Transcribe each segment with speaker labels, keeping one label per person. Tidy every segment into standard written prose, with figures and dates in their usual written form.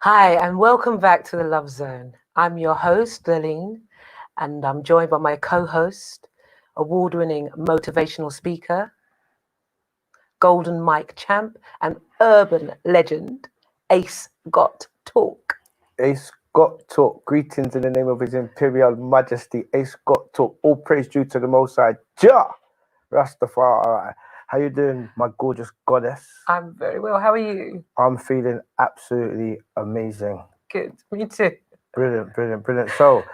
Speaker 1: Hi, and welcome back to the Love Zone. I'm your host, Laleen, and I'm joined by my co host, award winning motivational speaker, Golden Mike champ, and urban legend, Ace Got Talk.
Speaker 2: Ace Got Talk. Greetings in the name of His Imperial Majesty. Ace Got Talk. All praise due to the Most High. Jah Rastafari. How you doing, my gorgeous goddess?
Speaker 1: I'm very well. How are you?
Speaker 2: I'm feeling absolutely amazing.
Speaker 1: Good. Me too.
Speaker 2: Brilliant, brilliant, brilliant. So,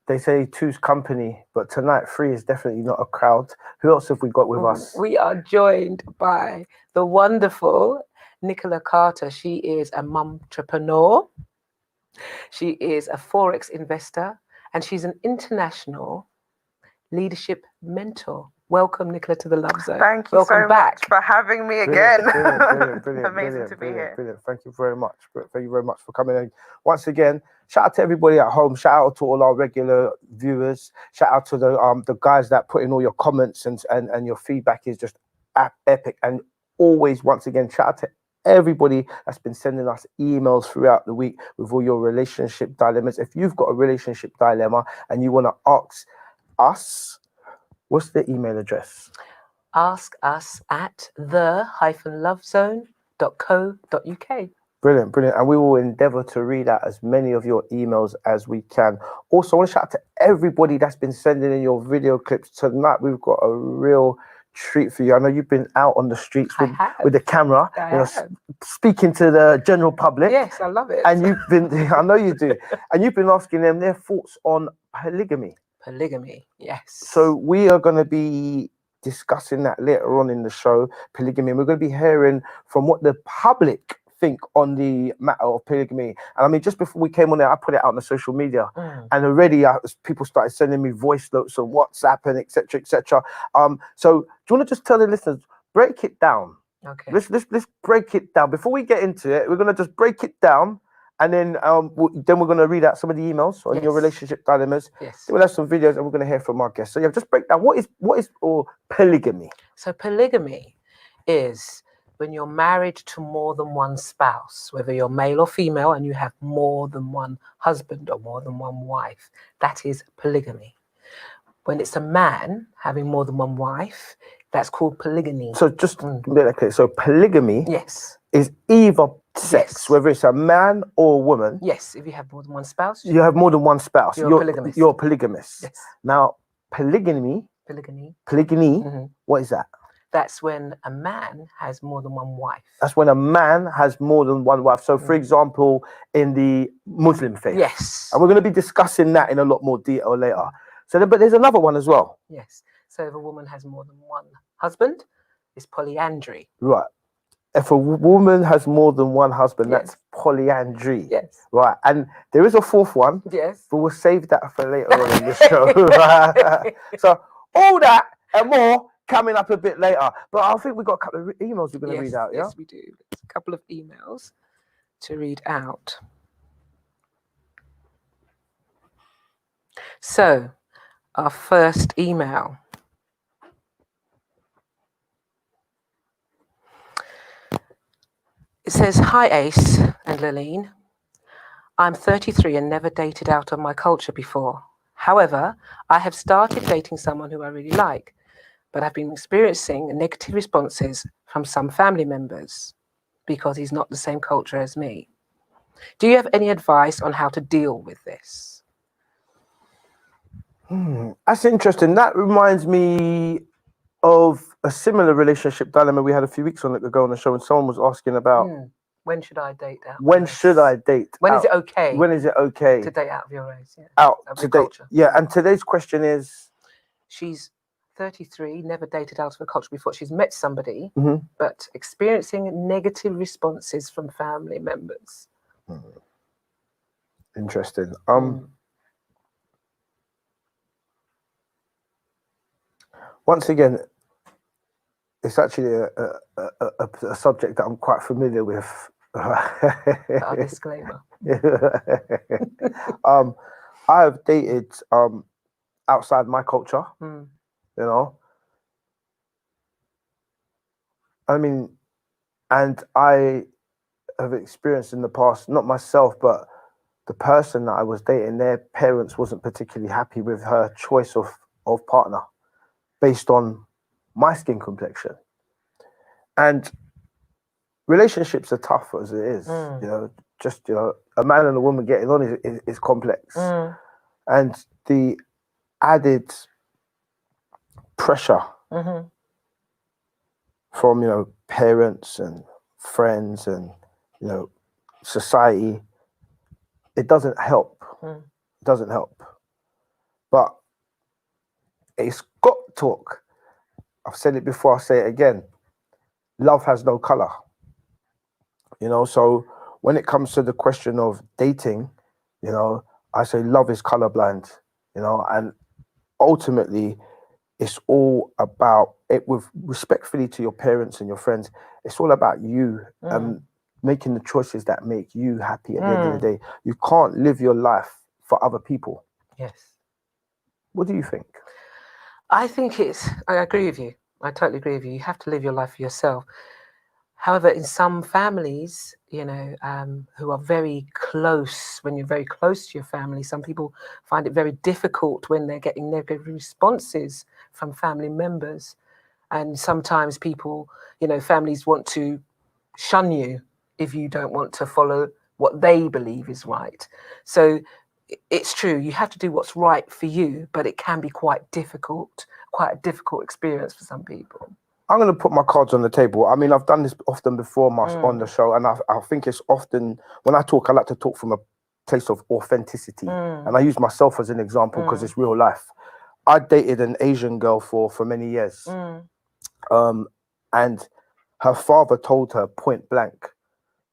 Speaker 2: they say two's company, but tonight three is definitely not a crowd. Who else have we got with us?
Speaker 1: We are joined by the wonderful Nicola Carter. She is a entrepreneur. She is a Forex investor and she's an international leadership mentor. Welcome, Nicola, to the Love Zone.
Speaker 3: Thank you
Speaker 1: Welcome
Speaker 3: so
Speaker 1: back.
Speaker 3: much for having me again.
Speaker 2: Brilliant.
Speaker 3: Amazing to be here.
Speaker 2: Brilliant. Thank you very much. Thank you very much for coming in. Once again, shout out to everybody at home. Shout out to all our regular viewers. Shout out to the guys that put in all your comments and your feedback is just epic. And always, once again, shout out to everybody that's been sending us emails throughout the week with all your relationship dilemmas. If you've got a relationship dilemma and you want to ask us, what's the email address?
Speaker 1: Ask us at the-lovezone.co.uk.
Speaker 2: Brilliant. And we will endeavor to read out as many of your emails as we can. Also, I want to shout out to everybody that's been sending in your video clips. Tonight, we've got a real treat for you. I know you've been out on the streets with the camera, speaking to the general public.
Speaker 1: Yes, I love it.
Speaker 2: And you've been, I know you do, and you've been asking them their thoughts on polygamy.
Speaker 1: Polygamy, yes.
Speaker 2: So we are going to be discussing that later on in the show, polygamy. And we're going to be hearing from what the public think on the matter of polygamy. And I mean, just before we came on there, I put it out on the social media, and already people started sending me voice notes on WhatsApp and etc. etc. So do you want to just tell the listeners, break it down?
Speaker 1: Okay.
Speaker 2: Let's break it down before we get into it. We're going to just break it down. And then we're going to read out some of the emails on your relationship dilemmas.
Speaker 1: Yes.
Speaker 2: Then we'll have some videos and we're going to hear from our guests. So yeah, just break down what is polygamy.
Speaker 1: So polygamy is when you're married to more than one spouse, whether you're male or female, and you have more than one husband or more than one wife. That is polygamy. When it's a man having more than one wife, that's called polygamy.
Speaker 2: So just okay. So polygamy,
Speaker 1: yes,
Speaker 2: is either sex, whether it's a man or a woman.
Speaker 1: Yes, if you have more than one spouse,
Speaker 2: you have more than one spouse.
Speaker 1: You're polygamist.
Speaker 2: You're polygamist.
Speaker 1: Yes.
Speaker 2: Now, polygamy. What is that?
Speaker 1: That's when a man has more than one wife.
Speaker 2: That's when a man has more than one wife. So, for example, in the Muslim faith.
Speaker 1: Yes.
Speaker 2: And we're going to be discussing that in a lot more detail later. So, but there's another one as well.
Speaker 1: Yes. So, if a woman has more than one husband, it's polyandry.
Speaker 2: Right. If a woman has more than one husband, that's polyandry.
Speaker 1: Yes.
Speaker 2: Right. And there is a fourth one.
Speaker 1: Yes.
Speaker 2: But we'll save that for later on in the show. So all that and more coming up a bit later. But I think we've got a couple of emails we're going to read out, yeah?
Speaker 1: Yes, we do. There's a couple of emails to read out. So, our first email. It says, "Hi Ace and Laleen. I'm 33 and never dated out of my culture before. However, I have started dating someone who I really like, but I've been experiencing negative responses from some family members because he's not the same culture as me. Do you have any advice on how to deal with this?"
Speaker 2: That's interesting. That reminds me of a similar relationship dilemma we had a few weeks ago on the show, and someone was asking about
Speaker 1: when should I date out?
Speaker 2: When should I date?
Speaker 1: When is it okay?
Speaker 2: When is it okay
Speaker 1: to date out of your race? Yeah.
Speaker 2: Out to date. Yeah. And today's question is,
Speaker 1: she's 33, never dated out of her culture before. She's met somebody,
Speaker 2: mm-hmm.
Speaker 1: but experiencing negative responses from family members.
Speaker 2: Interesting. Once again, it's actually a subject that I'm quite familiar with.
Speaker 1: A disclaimer.
Speaker 2: I have dated outside my culture. You know. I mean, and I have experienced in the past, not myself, but the person that I was dating, their parents wasn't particularly happy with her choice of partner based on my skin complexion. And relationships are tough as it is, you know, just, you know, a man and a woman getting on is complex. And the added pressure from, you know, parents and friends and, you know, society, it doesn't help. It doesn't help. But it's got talk. I've said it before, I'll say it again. Love has no color. You know, so when it comes to the question of dating, you know, I say love is colorblind, you know, and ultimately it's all about it, with respectfully to your parents and your friends, it's all about you and making the choices that make you happy at the end of the day. You can't live your life for other people.
Speaker 1: Yes.
Speaker 2: What do you think?
Speaker 1: I think I agree with you. I totally agree with you. You have to live your life for yourself. However, in some families, you know, who are very close, when you're very close to your family, some people find it very difficult when they're getting negative responses from family members. And sometimes people, you know, families want to shun you if you don't want to follow what they believe is right. So it's true, you have to do what's right for you, but it can be quite a difficult experience for some people.
Speaker 2: I'm going to put my cards on the table. I mean, I've done this often before, on the show, and I think it's often, when I talk, I like to talk from a place of authenticity. And I use myself as an example because it's real life. I dated an Asian girl for many years. And her father told her point blank,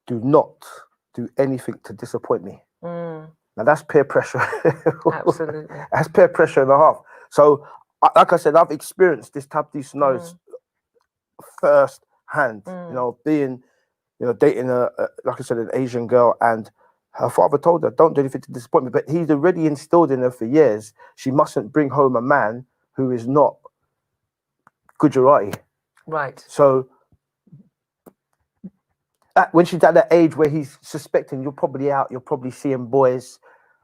Speaker 2: do not do anything to disappoint me. Now that's peer pressure.
Speaker 1: Absolutely.
Speaker 2: That's peer pressure and a half. So, like I said, I've experienced these scenarios first hand, you know, being, you know, dating like I said, an Asian girl, and her father told her, don't do anything to disappoint me. But he's already instilled in her for years, she mustn't bring home a man who is not Gujarati.
Speaker 1: Right.
Speaker 2: So when she's at that age where he's suspecting you're probably out, you're probably seeing boys,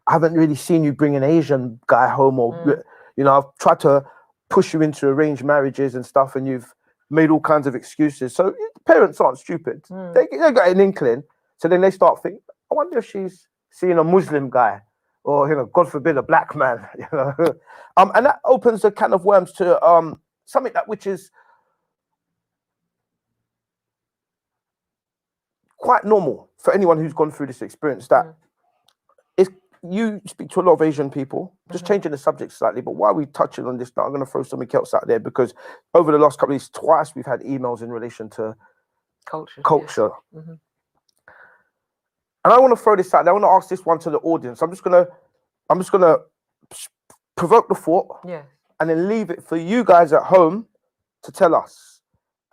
Speaker 2: I haven't really seen you bring an Asian guy home, or, you know, I've tried to push you into arranged marriages and stuff, and you've made all kinds of excuses. So parents aren't stupid. They got an inkling. So then they start thinking, I wonder if she's seeing a Muslim guy, or, you know, God forbid, a black man. You know, and that opens a can of worms to something which is quite normal for anyone who's gone through this experience. That is, you speak to a lot of Asian people, just changing the subject slightly, but while we're touching on this now, I'm going to throw something else out there, because over the last couple of weeks, twice we've had emails in relation to culture.
Speaker 1: Yes.
Speaker 2: And I want to throw this out there. I want to ask this one to the audience. I'm just gonna provoke the thought, and then leave it for you guys at home to tell us.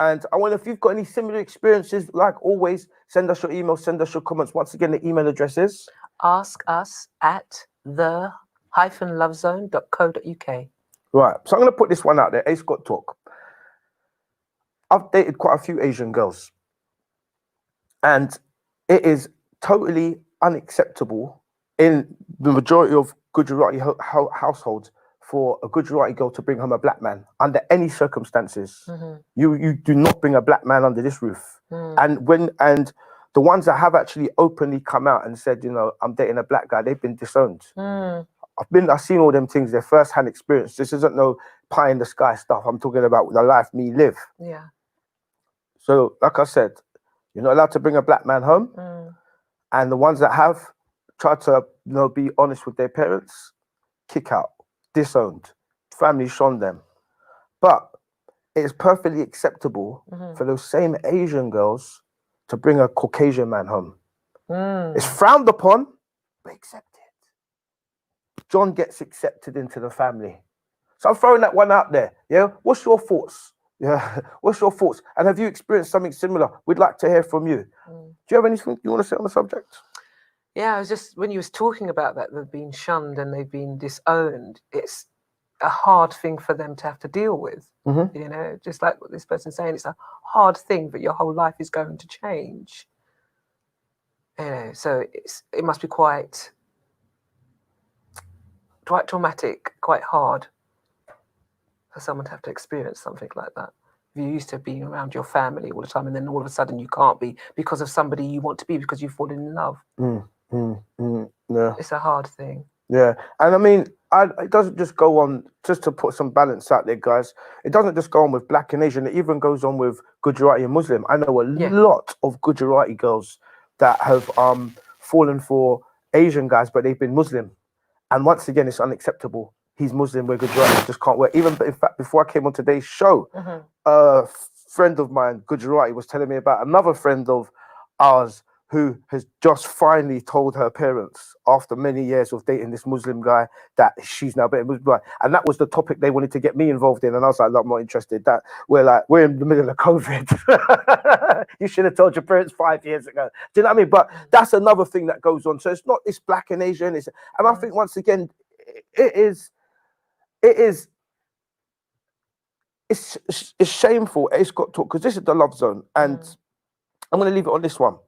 Speaker 2: And I wonder if you've got any similar experiences. Like always, send us your email, send us your comments. Once again, the email address is
Speaker 1: ask-us@the-lovezone.co.uk.
Speaker 2: Right. So I'm going to put this one out there. Ace Got Talk. I've dated quite a few Asian girls, and it is totally unacceptable in the majority of Gujarati households for a Gujarati girl to bring home a black man under any circumstances. You do not bring a black man under this roof. And the ones that have actually openly come out and said, you know, I'm dating a black guy, they've been disowned. I've seen all them things, their first-hand experience. This isn't no pie in the sky stuff. I'm talking about the life me live.
Speaker 1: Yeah.
Speaker 2: So, like I said, you're not allowed to bring a black man home. And the ones that have tried to, you know, be honest with their parents, kick out, disowned, family shunned them. But it is perfectly acceptable for those same Asian girls to bring a Caucasian man home. It's frowned upon, but accepted. John gets accepted into the family. So I'm throwing that one out there. Yeah. What's your thoughts? Yeah. What's your thoughts? And have you experienced something similar? We'd like to hear from you. Do you have anything you want to say on the subject?
Speaker 1: Yeah, I was just, when you was talking about that, they've been shunned and they've been disowned. It's a hard thing for them to have to deal with. You know, just like what this person's saying, it's a hard thing, but your whole life is going to change. So it must be quite traumatic, quite hard for someone to have to experience something like that. If you're used to being around your family all the time, and then all of a sudden you can't be because of somebody you want to be because you've fallen in love.
Speaker 2: Yeah.
Speaker 1: It's a hard thing.
Speaker 2: Yeah, and I mean, it doesn't just go on, just to put some balance out there, guys. It doesn't just go on with Black and Asian. It even goes on with Gujarati and Muslim. I know a lot of Gujarati girls that have fallen for Asian guys, but they've been Muslim. And once again, it's unacceptable. He's Muslim, we're Gujarati, it just can't work. Even, in fact, before I came on today's show, a friend of mine, Gujarati, was telling me about another friend of ours who has just finally told her parents after many years of dating this Muslim guy that she's now better Muslim guy. And that was the topic they wanted to get me involved in. And I was like, look, I'm not interested. That we're in the middle of COVID. You should have told your parents 5 years ago. Do you know what I mean? But that's another thing that goes on. So it's not this Black and Asian. And I think once again, it's shameful. It's got talk because this is the love zone. And I'm going to leave it on this one.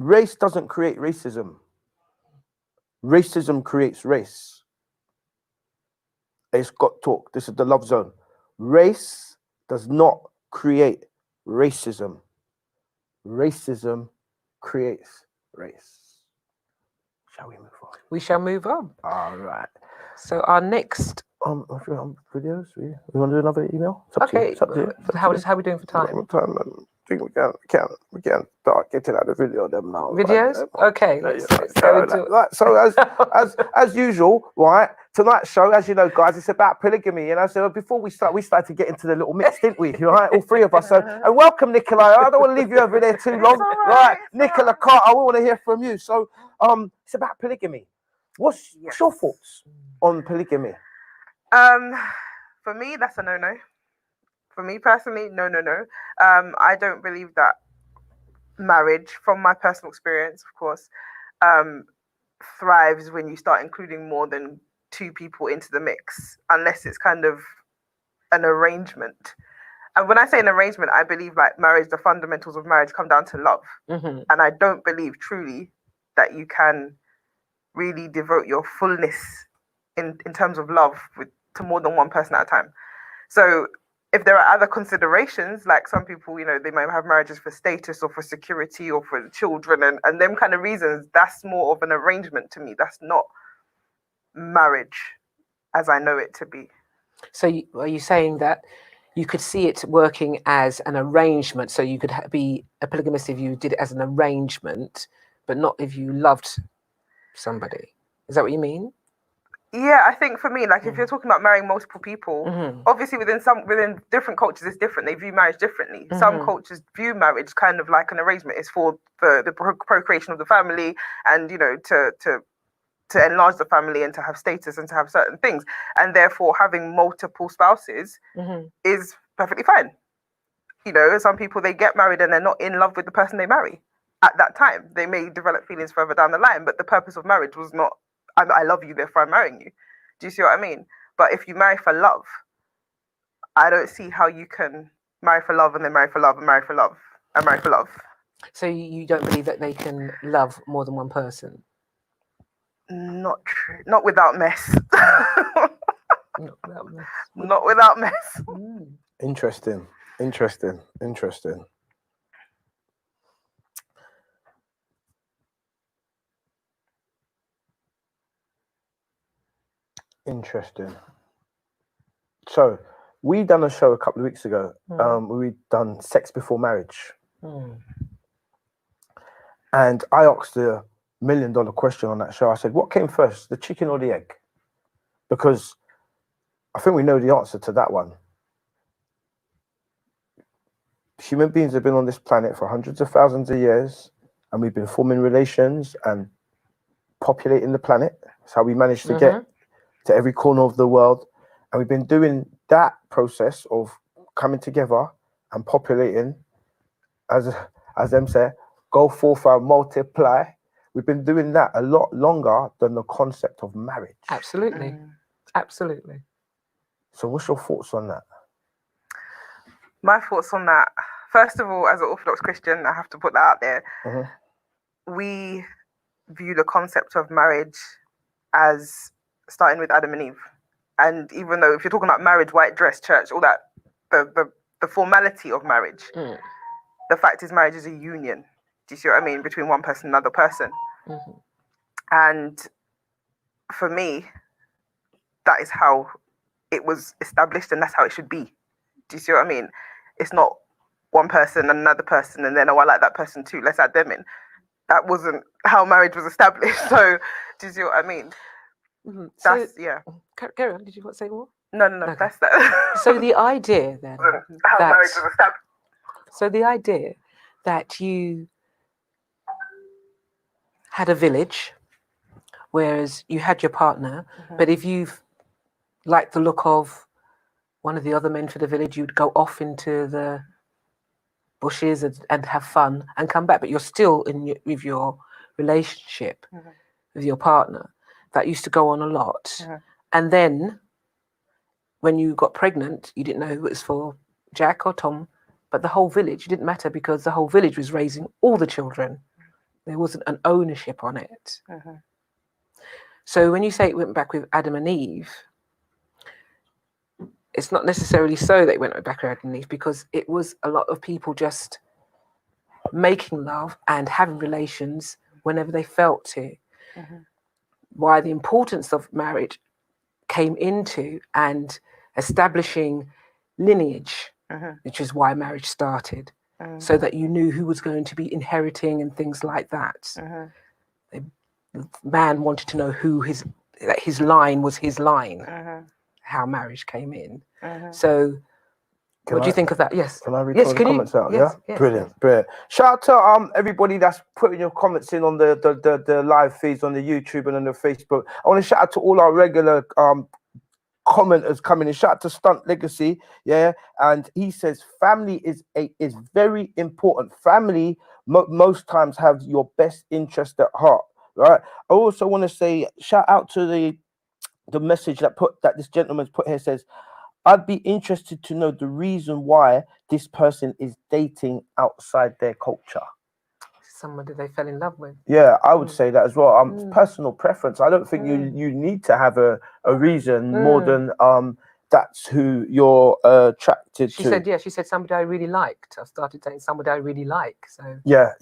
Speaker 2: Race doesn't create racism. Racism creates race. It's got talk. This is the love zone. Race does not create racism. Racism creates race. Shall we move on?
Speaker 1: We shall move on.
Speaker 2: All right.
Speaker 1: So our next.
Speaker 2: Videos. We want to do another email?
Speaker 1: Okay. How are we doing for time?
Speaker 2: I think we can start getting out the video of them now.
Speaker 1: Videos? Okay. Let's
Speaker 2: go into it. So as usual, right? Tonight's show, as you know, guys, it's about polygamy. You know, so before we started to get into the little mix, didn't we? Right, all three of us. So, and welcome, Nicola. I don't want to leave you over there too long. Right, Nicola Carter, we want to hear from you. So, it's about polygamy. What's your thoughts on polygamy?
Speaker 3: For me, that's a no-no. For me personally, no. I don't believe that marriage, from my personal experience, of course, thrives when you start including more than two people into the mix, unless it's kind of an arrangement. And when I say an arrangement, I believe like marriage, the fundamentals of marriage come down to love. And I don't believe truly that you can really devote your fullness in terms of love to more than one person at a time. So if there are other considerations, like some people, you know, they might have marriages for status or for security or for children and them kind of reasons, that's more of an arrangement to me. That's not marriage as I know it to be.
Speaker 1: So are you saying that you could see it working as an arrangement? So you could be a polygamist if you did it as an arrangement, but not if you loved somebody. Is that what you mean?
Speaker 3: Yeah, I think for me, like if you're talking about marrying multiple people, obviously within different cultures, it's different. They view marriage differently. Some cultures view marriage kind of like an arrangement. It's for the procreation of the family, and you know, to enlarge the family and to have status and to have certain things, and therefore having multiple spouses is perfectly fine. You know, some people, they get married and they're not in love with the person they marry at that time. They may develop feelings further down the line, but the purpose of marriage was not, I love you, therefore I'm marrying you. Do you see what I mean? But if you marry for love, I don't see how you can marry for love and then marry for love and marry for love and marry for love.
Speaker 1: So you don't believe that they can love more than one person?
Speaker 3: Not true. Not without mess.
Speaker 1: Not without mess.
Speaker 3: Not without mess.
Speaker 2: Interesting. So we done a show a couple of weeks ago. We done sex before marriage, and I asked the $1 million question on that show. I said, "What came first, the chicken or the egg?" Because I think we know the answer to that one. Human beings have been on this planet for hundreds of thousands of years, and we've been forming relations and populating the planet. That's how we managed to get to every corner of the world. And we've been doing that process of coming together and populating, as them say, go forth and multiply. We've been doing that a lot longer than the concept of marriage.
Speaker 1: Absolutely. Absolutely.
Speaker 2: So what's your thoughts on that?
Speaker 3: My thoughts on that. First of all, as an Orthodox Christian, I have to put that out there. We view the concept of marriage as starting with Adam and Eve. And even though if you're talking about marriage, white dress, church, all that, the formality of marriage, the fact is marriage is a union. Do you see what I mean? Between one person and another person. And for me, that is how it was established and that's how it should be. Do you see what I mean? It's not one person and another person and then, oh, I like that person too, let's add them in. That wasn't how marriage was established. So, do you see what I mean? That's, yeah.
Speaker 1: Carry on, did you want to say more?
Speaker 3: No, okay. That's that.
Speaker 1: So the idea then,
Speaker 3: how marriage was established.
Speaker 1: So the idea that you had a village, whereas you had your partner, but if you've liked the look of one of the other men for the village, you'd go off into the bushes and have fun and come back, but you're still with your relationship with your partner. That used to go on a lot. And then when you got pregnant, you didn't know who it was for, Jack or Tom, but the whole village, it didn't matter because the whole village was raising all the children. There wasn't an ownership on it. So when you say it went back with Adam and Eve, it's not necessarily so that it went back with Adam and Eve, because it was a lot of people just making love and having relations whenever they felt to. Why the importance of marriage came into and establishing lineage, which is why marriage started, so that you knew who was going to be inheriting and things like that. The man wanted to know that his line was his line, how marriage came in. So what do you think of that? Yes.
Speaker 2: Can I read the comments out? Yes, yeah. Yes. Brilliant. Shout out to everybody that's putting your comments in on the live feeds on the YouTube and on the Facebook. I want to shout out to all our regular commenters coming in. Shout out to Stunt Legacy, and he says family is very important. Family most times have your best interest at heart, right? I also want to say shout out to the message that this gentleman's put here. Says, I'd be interested to know the reason why this person is dating outside their culture.
Speaker 1: Somebody they fell in love with.
Speaker 2: Yeah, I would say that as well. Personal preference. I don't think you need to have a reason more than that's who you're attracted to.
Speaker 1: She said somebody I really liked. I started dating somebody I really like. So
Speaker 2: yeah.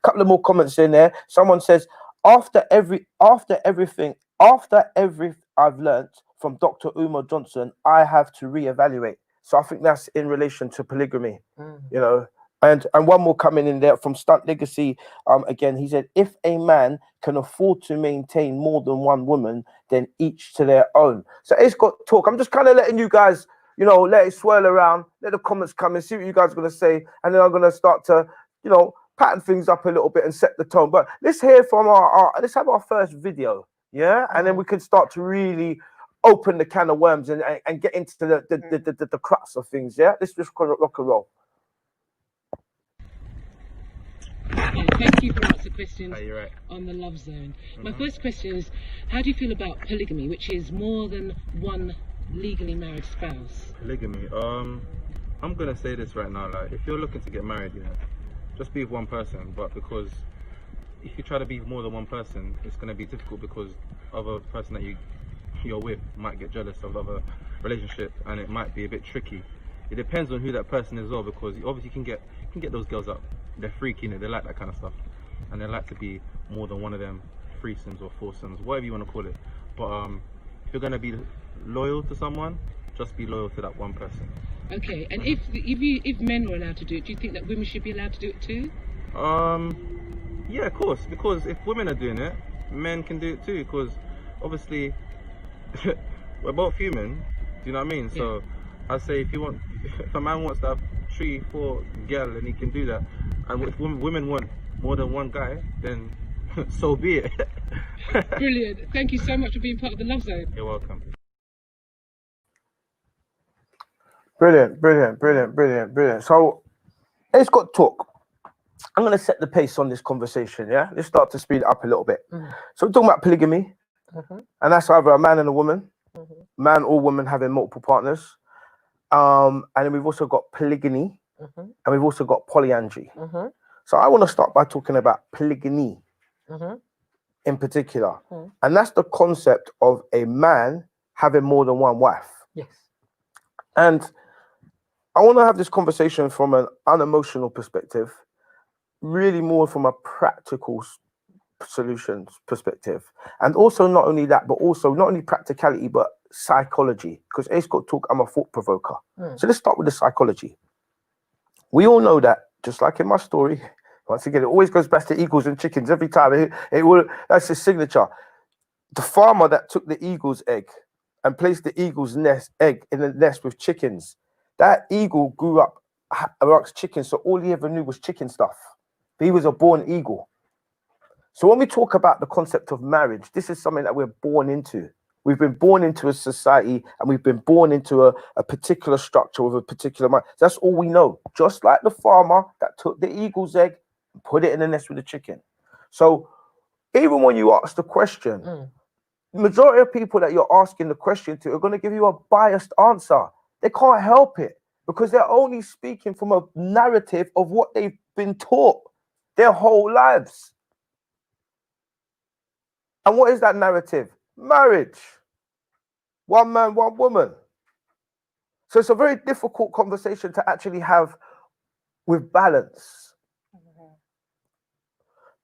Speaker 2: Couple of more comments in there. Someone says, after everything I've learnt from Dr. Umar Johnson, I have to reevaluate. So I think that's in relation to polygamy, you know. And one more coming in there from Stunt Legacy. Again, he said, if a man can afford to maintain more than one woman, then each to their own. So it's got talk. I'm just kind of letting you guys, you know, let it swirl around, let the comments come and see what you guys are going to say. And then I'm going to start to, you know, pattern things up a little bit and set the tone. But let's hear from let's have our first video. Yeah. And then we can start to really open the can of worms and get into the crux of things. Yeah. Let's just rock and roll.
Speaker 4: Thank you for answering questions on the Love Zone. My first question is, how do you feel about polygamy, which is more than one legally married spouse?
Speaker 5: Polygamy. I'm gonna say this right now. Like, if you're looking to get married, just be with one person. But because if you try to be with more than one person, it's gonna be difficult because other person that you're with might get jealous of other relationship, and it might be a bit tricky. It depends on who that person is, well, because obviously you can get those girls up. They're freaky, they like that kind of stuff, and they like to be more than one of them, threesomes or foursomes, whatever you want to call it. But if you're gonna be loyal to someone, just be loyal to that one person.
Speaker 4: Okay, and if men were allowed to do it, do you think that women should be allowed to do it too?
Speaker 5: Yeah, of course, because if women are doing it, men can do it too. Because obviously, we're both human. Do you know what I mean? Yeah. So I say if a man wants to have 3-4 girls and he can do that, and if women want more than one guy, then so be it.
Speaker 4: Brilliant. Thank you so much for being part of the Love Zone.
Speaker 5: You're welcome.
Speaker 2: Brilliant. So let's got talk. I'm going to set the pace on this conversation, yeah? Let's start to speed it up a little bit. So we're talking about polygamy, and that's either a man and a woman, man or woman having multiple partners. and then we've also got polygyny,
Speaker 1: Mm-hmm.
Speaker 2: and we've also got polyandry.
Speaker 1: Mm-hmm.
Speaker 2: So I want to start by talking about polygyny
Speaker 1: Mm-hmm.
Speaker 2: in particular,
Speaker 1: Mm.
Speaker 2: and that's the concept of a man having more than one wife.
Speaker 1: Yes.
Speaker 2: And I want to have this conversation from an unemotional perspective, really more from a practical solutions perspective. And also not only that, but also not only practicality, but psychology. Because Ace Got Talk, I'm a thought provoker.
Speaker 1: Mm.
Speaker 2: So let's start with the psychology. We all know that, just like in my story, once again, it always goes back to eagles and chickens every time. It will, that's his signature. The farmer that took the eagle's egg and placed the eagle's egg in the nest with chickens, that eagle grew up amongst chickens, so all he ever knew was chicken stuff. He was a born eagle. So when we talk about the concept of marriage, this is something that we're born into. We've been born into a society, and we've been born into a particular structure with a particular mind. That's all we know. Just like the farmer that took the eagle's egg and put it in the nest with the chicken. So even when you ask the question, the majority of people that you're asking the question to are going to give you a biased answer. They can't help it because they're only speaking from a narrative of what they've been taught their whole lives. And what is that narrative? Marriage. One man, one woman. So it's a very difficult conversation to actually have with balance.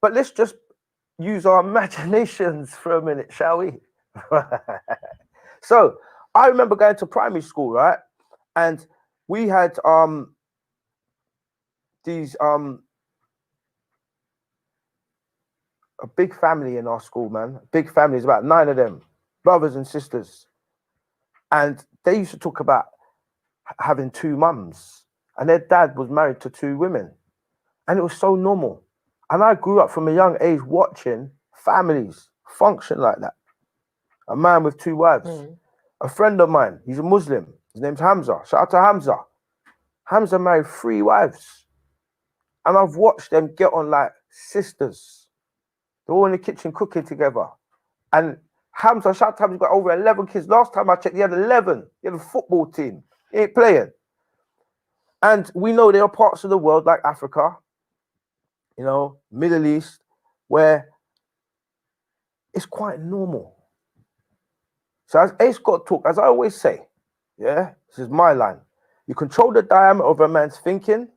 Speaker 2: But let's just use our imaginations for a minute, shall we? So I remember going to primary school, right? And we had these a big family in our school, man. Big families, about 9 of them, brothers and sisters. And they used to talk about having 2 mums. And their dad was married to 2 women. And it was so normal. And I grew up from a young age watching families function like that. A man with 2 wives. A friend of mine, he's a Muslim. His name's Hamza. Shout out to Hamza. Hamza married 3 wives. And I've watched them get on like sisters. They're all in the kitchen cooking together. And Hamza, shout out to Hamza, he's got over 11 kids. Last time I checked, he had 11. He had a football team. He ain't playing. And we know there are parts of the world like Africa, you know, Middle East, where it's quite normal. So as Ace Got Talk, as I always say, yeah, this is my line. You control the diameter of a man's thinking.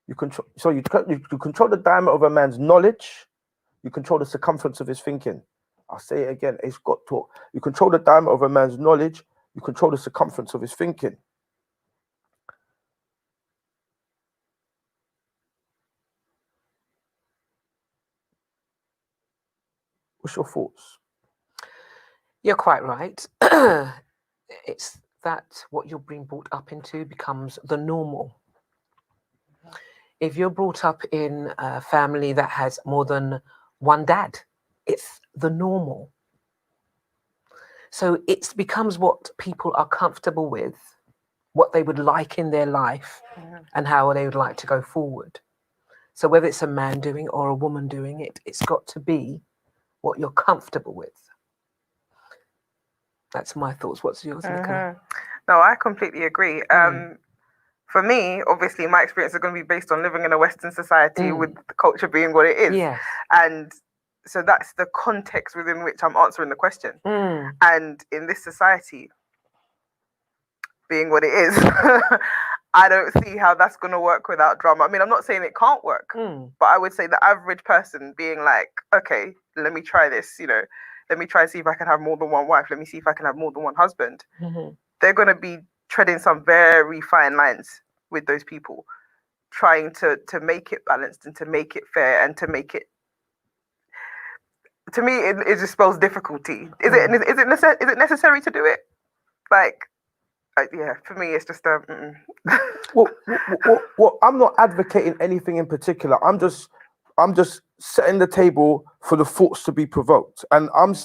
Speaker 2: You control the diameter of a man's knowledge. You control the circumference of his thinking. I'll say it again. Ace Got Talk. You control the diameter of a man's knowledge. You control the circumference of his thinking. What's your thoughts?
Speaker 1: You're quite right. It's that what you're being brought up into becomes the normal. If you're brought up in a family that has more than one dad, it's the normal. So it becomes what people are comfortable with, what they would like in their life, and how they would like to go forward. So whether it's a man doing or a woman doing it, it's got to be what you're comfortable with. That's my thoughts. What's yours, Nicola?
Speaker 3: No, I completely agree. For me, obviously, my experience is going to be based on living in a Western society with the culture being what it is.
Speaker 1: Yes.
Speaker 3: And so that's the context within which I'm answering the question. And in this society, being what it is, I don't see how that's going to work without drama. I mean, I'm not saying it can't work, but I would say the average person being like, okay, let me try this, you know, let me try and see if I can have more than one wife. Let me see if I can have more than one husband. They're going to be treading some very fine lines with those people, trying to make it balanced and to make it fair and to make it. To me, it just spells difficulty. Is it necessary to do it? Like, yeah, for me, it's just
Speaker 2: Well, I'm not advocating anything in particular. I'm just setting the table for the thoughts to be provoked, and I'm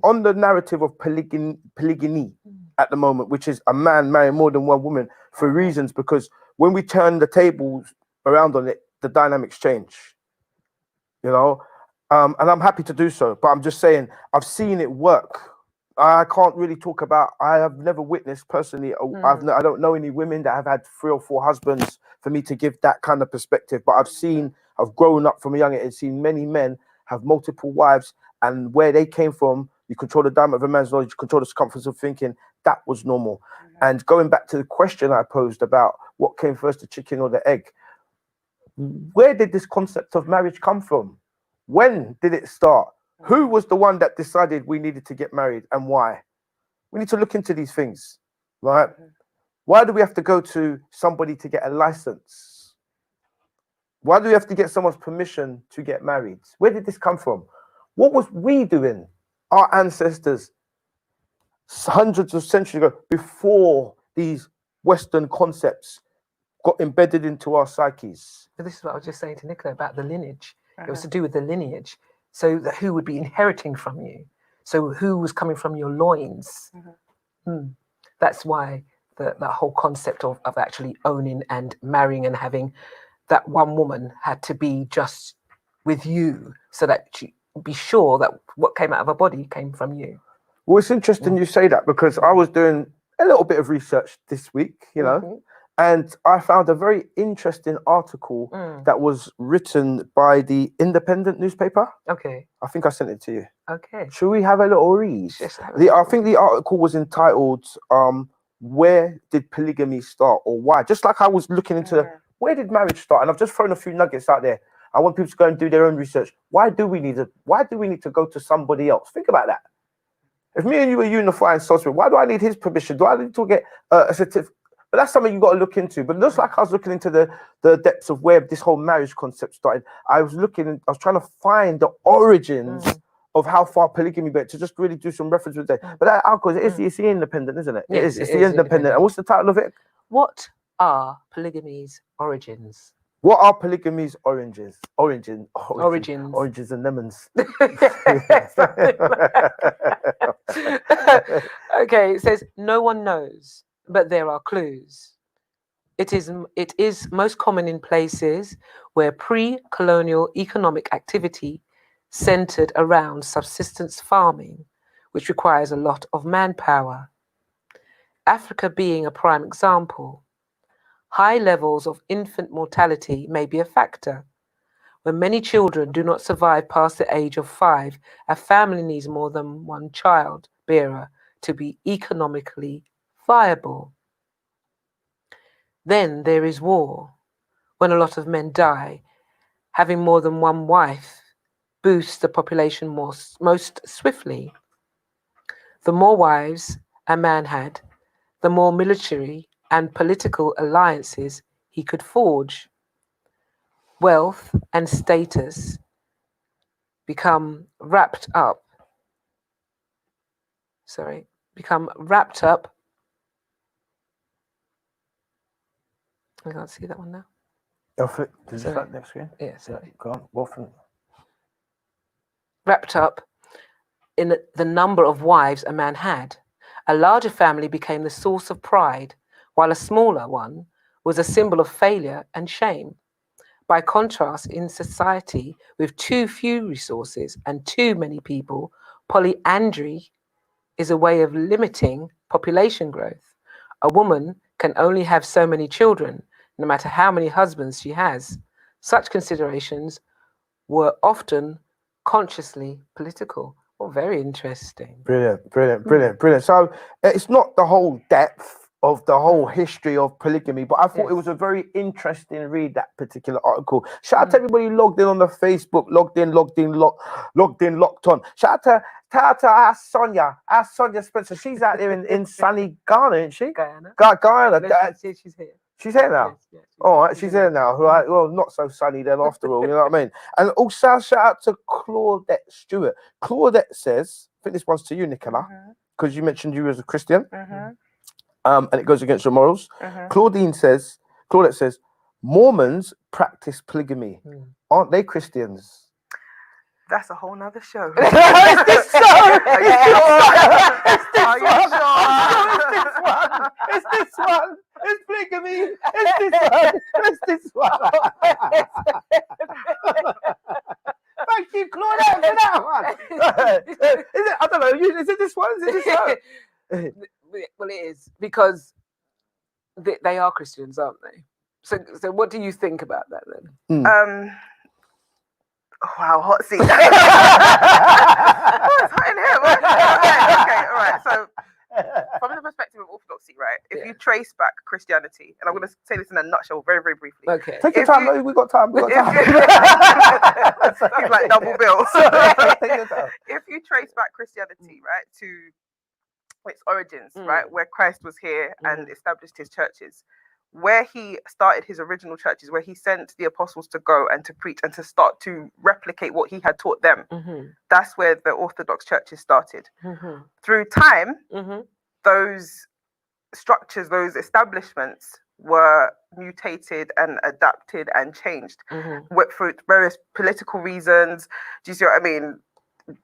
Speaker 2: on the narrative of polygyny at the moment, which is a man marrying more than one woman for reasons, because when we turn the tables around on it, the dynamics change, you know, and I'm happy to do so. But I'm just saying I've seen it work I can't really talk about. I have never witnessed personally. I don't know any women that have had 3 or 4 husbands for me to give that kind of perspective. But I've grown up from a young age and seen many men have multiple wives, and where they came from, you control the diameter of a man's knowledge, you control the circumference of thinking. That was normal. And going back to the question I posed about what came first, the chicken or the egg, where did this concept of marriage come from? When did it start? Who was the one that decided we needed to get married and why? We need to look into these things, right? Why do we have to go to somebody to get a license? Why do we have to get someone's permission to get married? Where did this come from? What was we doing, our ancestors, hundreds of centuries ago, before these Western concepts got embedded into our psyches?
Speaker 1: But this is what I was just saying to Nicola about the lineage. It was to do with the lineage. So that who would be inheriting from you? So who was coming from your loins? That's why the whole concept of actually owning and marrying and having that one woman had to be just with you, so that she be sure that what came out of her body came from you.
Speaker 2: Well, it's interesting you say that, because I was doing a little bit of research this week, you know, and I found a very interesting article that was written by the Independent newspaper.
Speaker 1: Okay.
Speaker 2: I think I sent it to you.
Speaker 1: Okay.
Speaker 2: Should we have a little read? I think the article was entitled, Where Did Polygamy Start, or why? Just like I was looking into where did marriage start? And I've just thrown a few nuggets out there. I want people to go and do their own research. Why do we need to go to somebody else? Think about that. If me and you were unifying Salisbury, why do I need his permission? Do I need to get a certificate? But that's something you've got to look into. But just like I was looking into the depths of where this whole marriage concept started, I was trying to find the origins of how far polygamy went, to just really do some reference with that. But that article, it's the Independent, isn't it?
Speaker 1: Yes,
Speaker 2: It's the Independent. And what's the title of it?
Speaker 1: What are polygamy's origins?
Speaker 2: What are polygamy's origins? Origins and lemons.
Speaker 1: Okay, it says no one knows, but there are clues. It is most common in places where pre-colonial economic activity centered around subsistence farming, which requires a lot of manpower. Africa being a prime example. High levels of infant mortality may be a factor. When many children do not survive past the age of 5, a family needs more than one child bearer to be economically viable. Then there is war. When a lot of men die, having more than one wife boosts the population most swiftly. The more wives a man had, the more military and political alliances he could forge. Wealth and status become wrapped up. I can't see that one now.
Speaker 2: Is that next screen?
Speaker 1: Yeah, sorry.
Speaker 2: Go on.
Speaker 1: Wrapped up in the number of wives a man had. A larger family became the source of pride, while a smaller one was a symbol of failure and shame. By contrast, in society with too few resources and too many people, polyandry is a way of limiting population growth. A woman can only have so many children, no matter how many husbands she has. Such considerations were often consciously political. Well, very interesting.
Speaker 2: Brilliant. So it's not the whole depth of the whole history of polygamy, but I thought it was a very interesting read, that particular article. Shout out to everybody logged in on the Facebook, logged in, locked on. Shout out to our Sonia Spencer. She's out there in sunny Ghana, isn't she?
Speaker 1: Guyana.
Speaker 2: Guyana.
Speaker 1: She's here.
Speaker 2: She's here now.
Speaker 1: Yes,
Speaker 2: All right, she's here now. Right. Well, not so sunny then, after all. You know what I mean? And also shout out to Claudette Stewart. Claudette says, I think this one's to you, Nicola, because you mentioned you as a Christian, and it goes against your morals. Claudette says, Mormons practice polygamy. Aren't they Christians?
Speaker 3: That's a whole nother show.
Speaker 2: Is this so?
Speaker 3: Are you sure?
Speaker 2: It's this one. It's polygamy. It's this one. Thank you, Claudette, for that one. Is it? I don't know. Is it this one? Is it this one?
Speaker 1: Well, it is because they are Christians, aren't they? So what do you think about that then?
Speaker 3: Wow, hot seat. Oh, it's hot in here. Okay, all right. So, from the perspective of orthodoxy, right? If you trace back Christianity, and I'm going to say this in a nutshell, very, very briefly.
Speaker 1: Okay.
Speaker 2: Take your time. We've got time.
Speaker 3: He's like double bill. If you trace back Christianity, right, to its origins, right, where Christ was here and established his churches, where he started his original churches, where he sent the apostles to go and to preach and to start to replicate what he had taught them, that's where the Orthodox churches started. Through time, those structures, those establishments were mutated and adapted and changed for various political reasons. Do you see what I mean?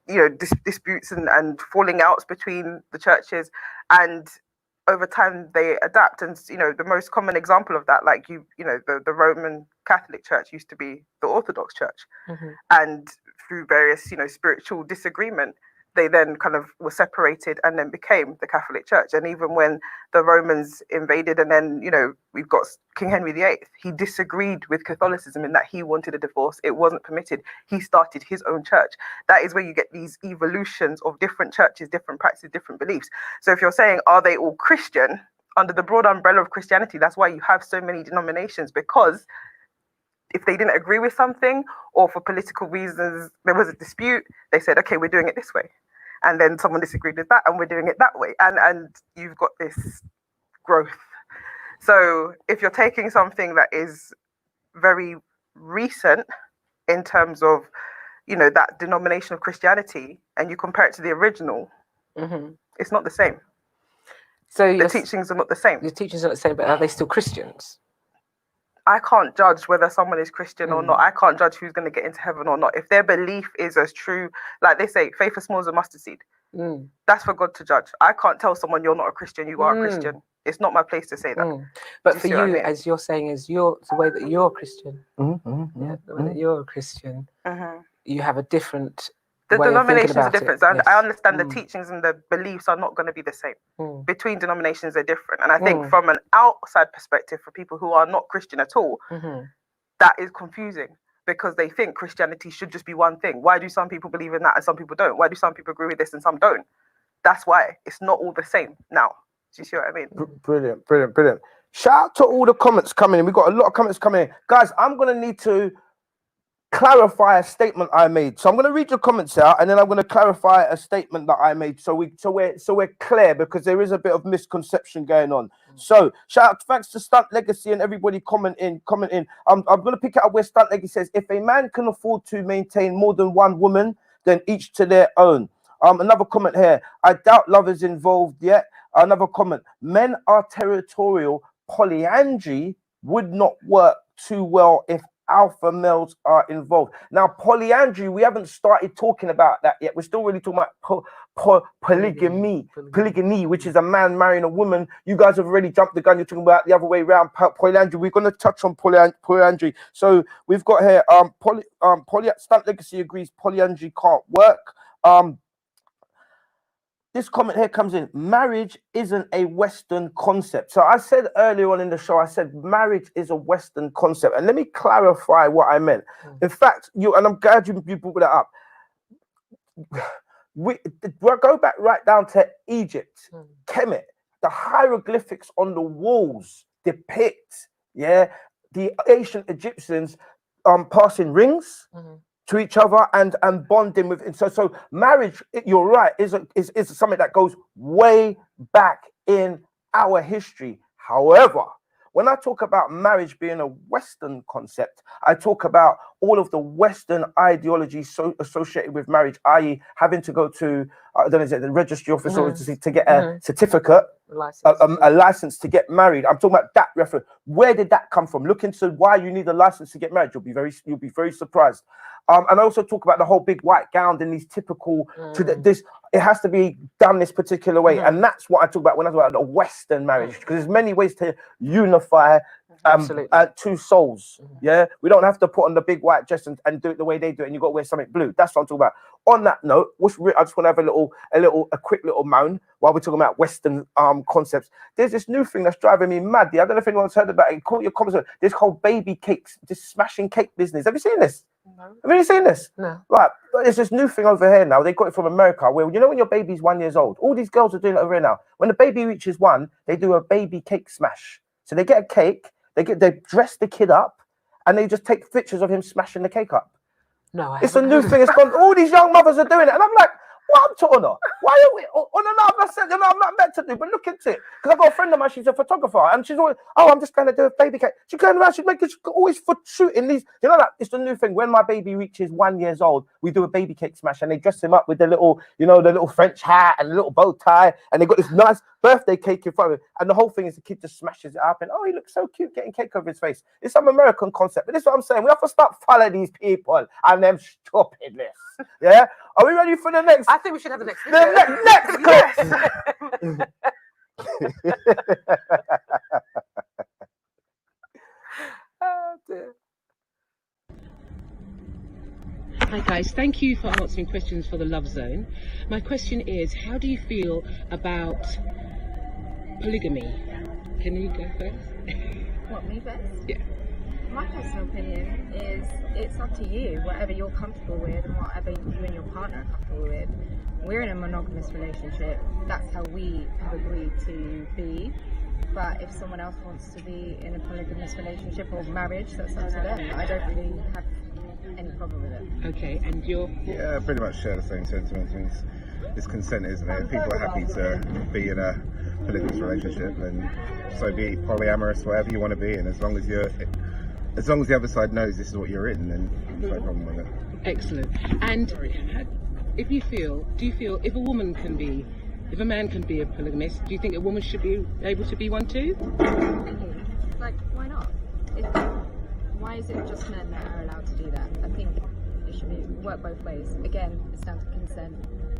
Speaker 3: You know, disputes and falling outs between the churches, and over time they adapt. And you know, the most common example of that, like you know, the Roman Catholic Church used to be the Orthodox Church, and through various, you know, spiritual disagreement, they then kind of were separated and then became the Catholic Church. And even when the Romans invaded, and then, you know, we've got King Henry VIII, he disagreed with Catholicism in that he wanted a divorce. It wasn't permitted. He started his own church. That is where you get these evolutions of different churches, different practices, different beliefs. So if you're saying, are they all Christian? Under the broad umbrella of Christianity, that's why you have so many denominations, because if they didn't agree with something, or for political reasons, there was a dispute, they said, okay, we're doing it this way. And then someone disagreed with that, and we're doing it that way. And you've got this growth. So if you're taking something that is very recent in terms of, you know, that denomination of Christianity, and you compare it to the original, it's not the same.
Speaker 1: So
Speaker 3: the teachings are not the same.
Speaker 1: The teachings are not the same, but are they still Christians?
Speaker 3: I can't judge whether someone is Christian or not. I can't judge who's going to get into heaven or not. If their belief is as true, like they say, faith as small as a mustard seed, that's for God to judge. I can't tell someone you're not a Christian, you are a Christian. It's not my place to say that.
Speaker 1: But for you, as you're saying, is the way that you're a Christian, the way that you're a Christian, you have a different
Speaker 3: the
Speaker 1: way
Speaker 3: denominations
Speaker 1: of
Speaker 3: are different.
Speaker 1: Yes.
Speaker 3: I understand the teachings and the beliefs are not going to be the same. Between denominations, they're different. And I think from an outside perspective, for people who are not Christian at all, that is confusing, because they think Christianity should just be one thing. Why do some people believe in that and some people don't? Why do some people agree with this and some don't? That's why it's not all the same now. Do you see what I mean?
Speaker 2: Brilliant, brilliant, brilliant. Shout out to all the comments coming in. We've got a lot of comments coming in. Guys, I'm going to need to clarify a statement I made. So I'm going to read your comments out, and then I'm going to clarify a statement that I made, so we're clear, because there is a bit of misconception going on. So shout out, thanks to Stunt Legacy and everybody comment in. I'm going to pick it up where Stunt Legacy says, if a man can afford to maintain more than one woman, then each to their own. Another comment here, I doubt love is involved yet. Another comment, men are territorial. Polyandry would not work too well if alpha males are involved. Now, polyandry, we haven't started talking about that yet. We're still really talking about polygamy, which is a man marrying a woman. You guys have already jumped the gun. You're talking about the other way around, polyandry. We're going to touch on polyandry. So we've got here, Stunt Legacy agrees polyandry can't work. This comment here comes in, marriage isn't a Western concept. So I said earlier on in the show, I said marriage is a Western concept. And let me clarify what I meant. In fact, and I'm glad you brought that up. We'll go back right down to Egypt, Kemet. The hieroglyphics on the walls depict, the ancient Egyptians passing rings to each other and bonding with. So marriage, you're right, is something that goes way back in our history. However, when I talk about marriage being a Western concept, I talk about all of the Western ideologies associated with marriage, i.e. having to go to the registry office or to get a certificate, a license to get married. I'm talking about that reference. Where did that come from? Look into why you need a license to get married. You'll be very surprised. And I also talk about the whole big white gown and these typical it has to be done this particular way. And that's what I talk about when I talk about the Western marriage, because there's many ways to unify two souls. Yeah, we don't have to put on the big white dress and do it the way they do it, and you got to wear something blue. That's what I'm talking about. On that note, I just want to have a quick little moan while we're talking about Western concepts. There's this new thing that's driving me mad. I don't know if anyone's heard about it. Call your comments. This whole baby cakes, this smashing cake business. Have you seen this?
Speaker 1: No.
Speaker 2: Have you seen this?
Speaker 1: No.
Speaker 2: Right, there's this new thing over here now. They got it from America, where you know when your baby's 1 year old, all these girls are doing it over here now. When the baby reaches 1, they do a baby cake smash. So they get a cake, they dress the kid up, and they just take pictures of him smashing the cake up.
Speaker 1: No,
Speaker 2: it's a new thing. It's gone. All these young mothers are doing it, and I'm like, what I'm talking about? Why are we? Oh no, I'm not meant to do. But look into it, because I've got a friend of mine. She's a photographer, and she's always, I'm just going to do a baby cake. She's going around. She's always for shooting these. You know that it's the new thing. When my baby reaches 1 year old, we do a baby cake smash, and they dress him up with the little French hat and the little bow tie, and they got this nice birthday cake in front of him. And the whole thing is the kid just smashes it up, and he looks so cute getting cake over his face. It's some American concept, but this is what I'm saying. We have to start following these people and them stupidness. Yeah, are we ready for the next?
Speaker 1: I think we should have the next.
Speaker 2: Next clip.
Speaker 1: Oh dear.
Speaker 4: Hi guys, thank you for answering questions for the Love Zone. My question is, how do you feel about polygamy? Can you go first?
Speaker 6: What, me first?
Speaker 4: Yeah.
Speaker 6: My personal opinion is it's up to you, whatever you're comfortable with and whatever you and your partner are comfortable with. We're in a monogamous relationship. That's how we have agreed to be. But if someone else wants to be in a polygamous relationship or marriage, that's up to them. I don't really have any problem with it.
Speaker 4: Okay, and you're?
Speaker 7: Yeah, I pretty much share the same sentiments. It's consent, isn't it? If people are happy to be in a polygamous relationship, then so be it. Polyamorous, whatever you want to be in, as long as the other side knows this is what you're in, then there's no problem with it.
Speaker 4: Excellent. And do you feel if a man can be a polygamist, do you think a woman should be able to be one too?
Speaker 6: Like, why not? Why is it just men that are allowed to do that? I think it should work both ways. Again, it's down to consent.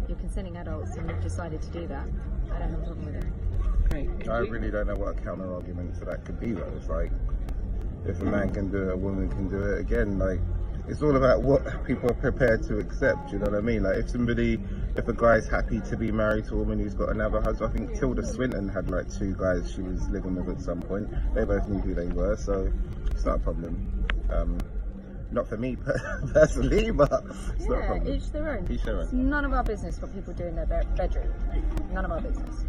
Speaker 6: You're consenting adults and you've decided to do that. I don't have a problem with it.
Speaker 4: Great.
Speaker 7: I really don't know what a counter argument to that could be though. It's like, if a man can do it, a woman can do it. Again, like, it's all about what people are prepared to accept, you know what I mean? Like, if a guy's happy to be married to a woman who's got another husband, I think Tilda Swinton had like 2 guys she was living with at some point. They both knew who they were, so it's not a problem. Not for me personally, but it's not a problem.
Speaker 6: Each their own.
Speaker 7: Each their own.
Speaker 6: It's none of our business what people do in their bedroom. None of our business.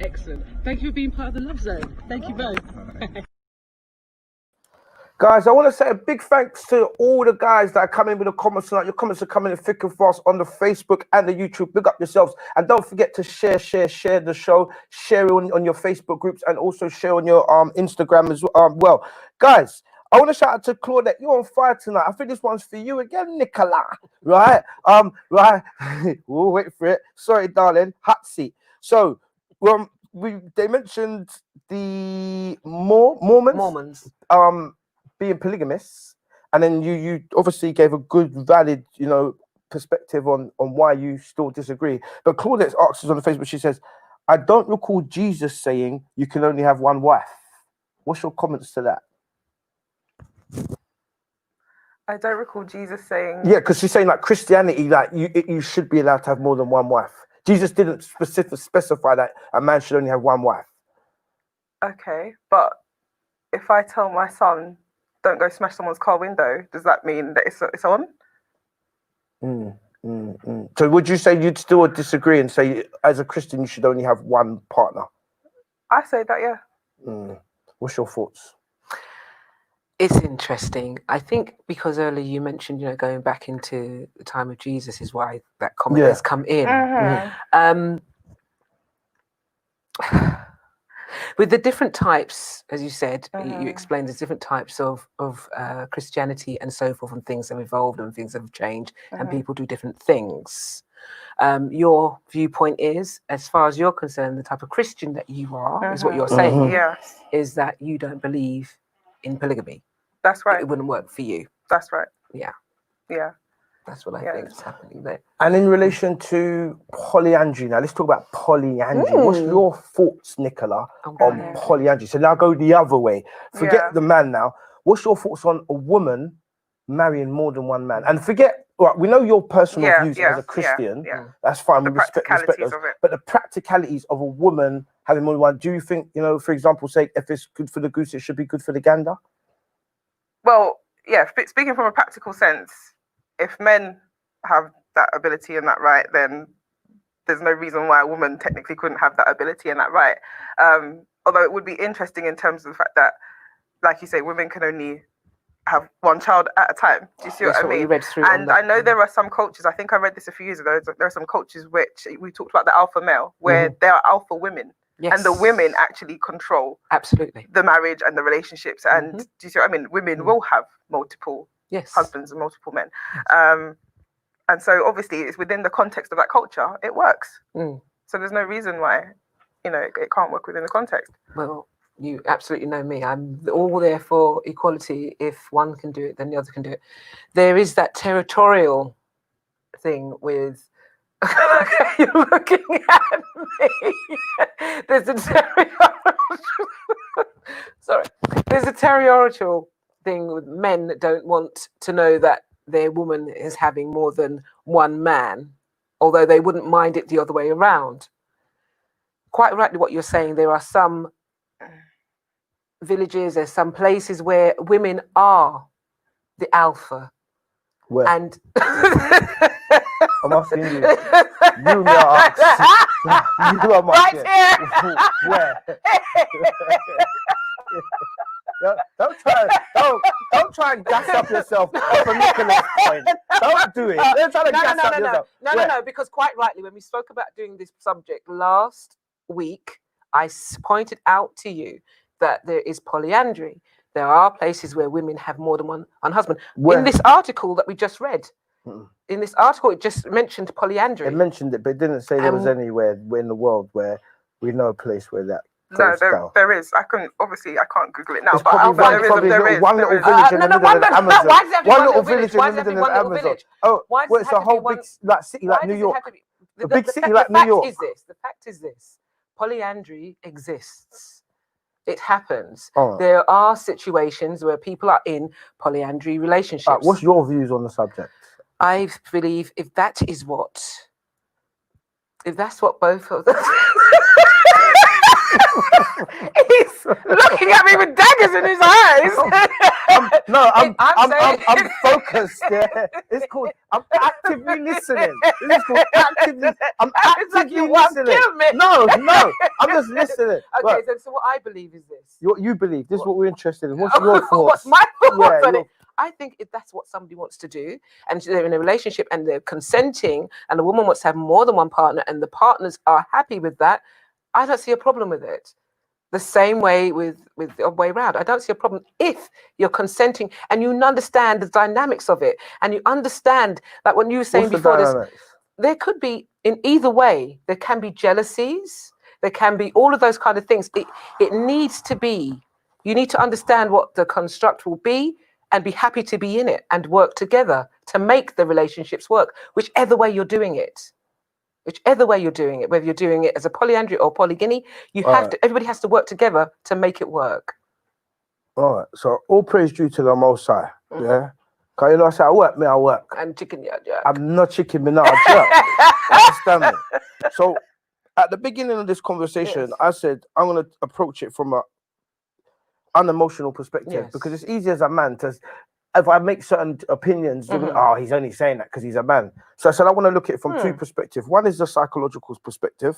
Speaker 4: Excellent. Thank you for being part of the Love Zone. Thank you both.
Speaker 2: Guys, I want to say a big thanks to all the guys that are coming with the comments tonight. Your comments are coming in thick and fast on the Facebook and the YouTube. Big up yourselves. And don't forget to share the show. Share it on your Facebook groups and also share on your Instagram as well. Guys, I want to shout out to Claudette. You're on fire tonight. I think this one's for you again, Nicola. Right? Right. We'll wait for it. Sorry, darling. Hot seat. So, they mentioned the Mormons. Being polygamists, and then you obviously gave a good, valid, perspective on why you still disagree. But Claudette asks us on the Facebook, she says, I don't recall Jesus saying you can only have one wife. What's your comments to that?
Speaker 3: I don't recall Jesus saying.
Speaker 2: Yeah, because she's saying like Christianity, like you should be allowed to have more than one wife. Jesus didn't specify that a man should only have one wife.
Speaker 3: Okay, but if I tell my son, don't go smash someone's car window, does that mean that it's on?
Speaker 2: So would you say you'd still disagree and say, as a Christian, you should only have one partner?
Speaker 3: I say that, yeah.
Speaker 2: What's your thoughts?
Speaker 1: It's interesting. I think because earlier you mentioned, going back into the time of Jesus is why that comment has come in. With the different types, as you said, you explained there's different types of Christianity and so forth, and things have evolved and things have changed and people do different things. Your viewpoint is, as far as you're concerned, the type of Christian that you are, is what you're saying, is that you don't believe in polygamy.
Speaker 3: That's right.
Speaker 1: It wouldn't work for you.
Speaker 3: That's right.
Speaker 1: Yeah.
Speaker 3: Yeah.
Speaker 1: That's what I think is happening there.
Speaker 2: And in relation to polyandry, now let's talk about polyandry. What's your thoughts, Nicola, on polyandry? So now go the other way. Forget the man now. What's your thoughts on a woman marrying more than one man? And forget, well, we know your personal views as a Christian. That's fine. We respect those. But the practicalities of a woman having more than one, do you think, you know, for example, say if it's good for the goose, it should be good for the gander?
Speaker 3: Well, yeah, speaking from a practical sense, if men have that ability and that right, then there's no reason why a woman technically couldn't have that ability and that right. Although it would be interesting in terms of the fact that, like you say, women can only have one child at a time. Do you see what I mean?
Speaker 1: Read through
Speaker 3: and I know there are some cultures, I think I read this a few years ago, there are some cultures which, we talked about the alpha male, where there are alpha women.
Speaker 1: Yes.
Speaker 3: And the women actually control the marriage and the relationships. And do you see what I mean? Women will have multiple husbands and multiple men. And so obviously it's within the context of that culture, it works. So there's no reason why, you know, it can't work within the context.
Speaker 1: Well, you absolutely know me. I'm all there for equality. If one can do it, then the other can do it. There is that territorial thing with you're looking at me. There's a territorial thing with men that don't want to know that their woman is having more than one man, although they wouldn't mind it the other way around. Quite rightly what you're saying, there are some villages, there's some places where women are the alpha.
Speaker 2: Where?
Speaker 1: And
Speaker 2: I'm asking you. You are
Speaker 1: right here.
Speaker 2: Where? Don't try and gas up yourself from Nicola's point. Don't do it. Don't try to gas up yourself.
Speaker 1: No, because quite rightly, when we spoke about doing this subject last week, I pointed out to you that there is polyandry. There are places where women have more than one husband. Where? In this article that we just read, in this article, it just mentioned polyandry.
Speaker 2: It mentioned it, but it didn't say there was anywhere in the world where we know a place where that.
Speaker 3: No, there is. I can't Google it now.
Speaker 2: It's
Speaker 3: but
Speaker 2: there is one little village in the middle of the Amazon. One little village in the middle of the Amazon. Oh, well, it's a whole big city like New York. A big city like New York.
Speaker 1: The fact is this: polyandry exists. It happens.
Speaker 2: Oh.
Speaker 1: There are situations where people are in polyandry relationships.
Speaker 2: What's your views on the subject?
Speaker 1: I believe if that's what both of them. He's looking at me with daggers in his eyes.
Speaker 2: I'm focused. Yeah. It's called I'm actively listening. It's called actively. I'm actively listening. No, I'm just listening.
Speaker 1: Okay, so what I believe is this.
Speaker 2: What you believe? This is what we're interested in. What's your thoughts?
Speaker 1: What's my thoughts on it? I think if that's what somebody wants to do, and they're in a relationship and they're consenting, and the woman wants to have more than one partner, and the partners are happy with that, I don't see a problem with it. The same way with the other way around. I don't see a problem if you're consenting and you understand the dynamics of it, and you understand that when you were saying before, there could be in either way. There can be jealousies. There can be all of those kind of things. It needs to be. You need to understand what the construct will be and be happy to be in it and work together to make the relationships work, whichever way you're doing it. Whichever way you're doing it, whether you're doing it as a polyandry or polygyny, everybody has to work together to make it work.
Speaker 2: All right. So all praise due to the Most High. Yeah. Because you know, I say, I work.
Speaker 1: And chicken, yeah.
Speaker 2: I'm not chicken, me not a jerk. Understand me? So at the beginning of this conversation, I said, I'm going to approach it from a unemotional perspective, because it's easy as a man to, if I make certain opinions, he's only saying that because he's a man. So I said, I want to look at it from two perspectives. One is the psychological perspective,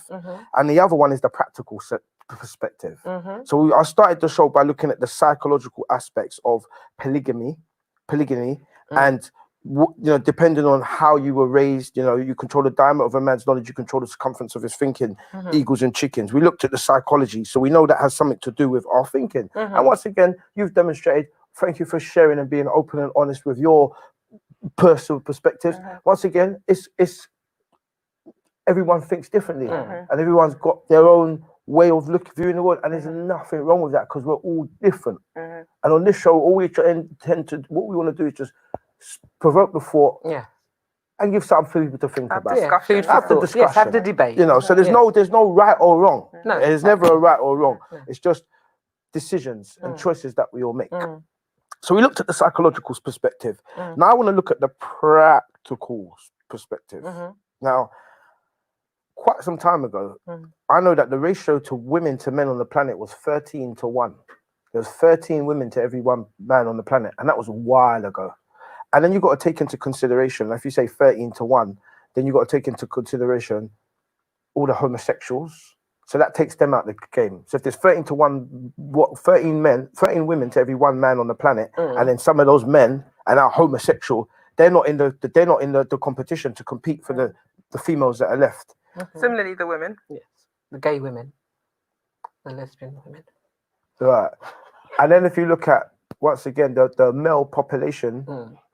Speaker 2: and the other one is the practical perspective. So I started the show by looking at the psychological aspects of polygyny, and depending on how you were raised, you control the diameter of a man's knowledge, you control the circumference of his thinking, eagles and chickens. We looked at the psychology, so we know that has something to do with our thinking. And once again, you've demonstrated. Thank you for sharing and being open and honest with your personal perspectives. Once again, it's everyone thinks differently, and everyone's got their own way of viewing the world, and there's nothing wrong with that because we're all different. And on this show, all we want to do is just provoke the thought, and give something for people to think
Speaker 3: Have
Speaker 2: about.
Speaker 3: discussion.
Speaker 1: Food for
Speaker 2: Have the
Speaker 1: thought. Yes, have the
Speaker 2: discussion.
Speaker 1: debate.
Speaker 2: You know, so there's no right or wrong.
Speaker 1: No,
Speaker 2: There's never a right or wrong.
Speaker 1: No.
Speaker 2: It's just decisions and choices that we all make.
Speaker 1: Mm.
Speaker 2: So we looked at the psychological perspective.
Speaker 1: Mm.
Speaker 2: Now I want to look at the practical perspective.
Speaker 1: Mhm.
Speaker 2: Now, quite some time ago,
Speaker 1: Mm.
Speaker 2: I know that the ratio to women to men on the planet was 13 to 1. There was 13 women to every one man on the planet, and that was a while ago. And then you've got to take into consideration, if you say 13 to 1, then you've got to take into consideration all the homosexuals. So that takes them out of the game. So if there's 13 to 1, 13 women to every one man on the planet, and then some of those men are now homosexual, they're not in the competition to compete for the females that are left.
Speaker 3: Similarly, the women.
Speaker 1: Yes, the gay women, the lesbian women.
Speaker 2: Right. And then if you look at, once again, the male population,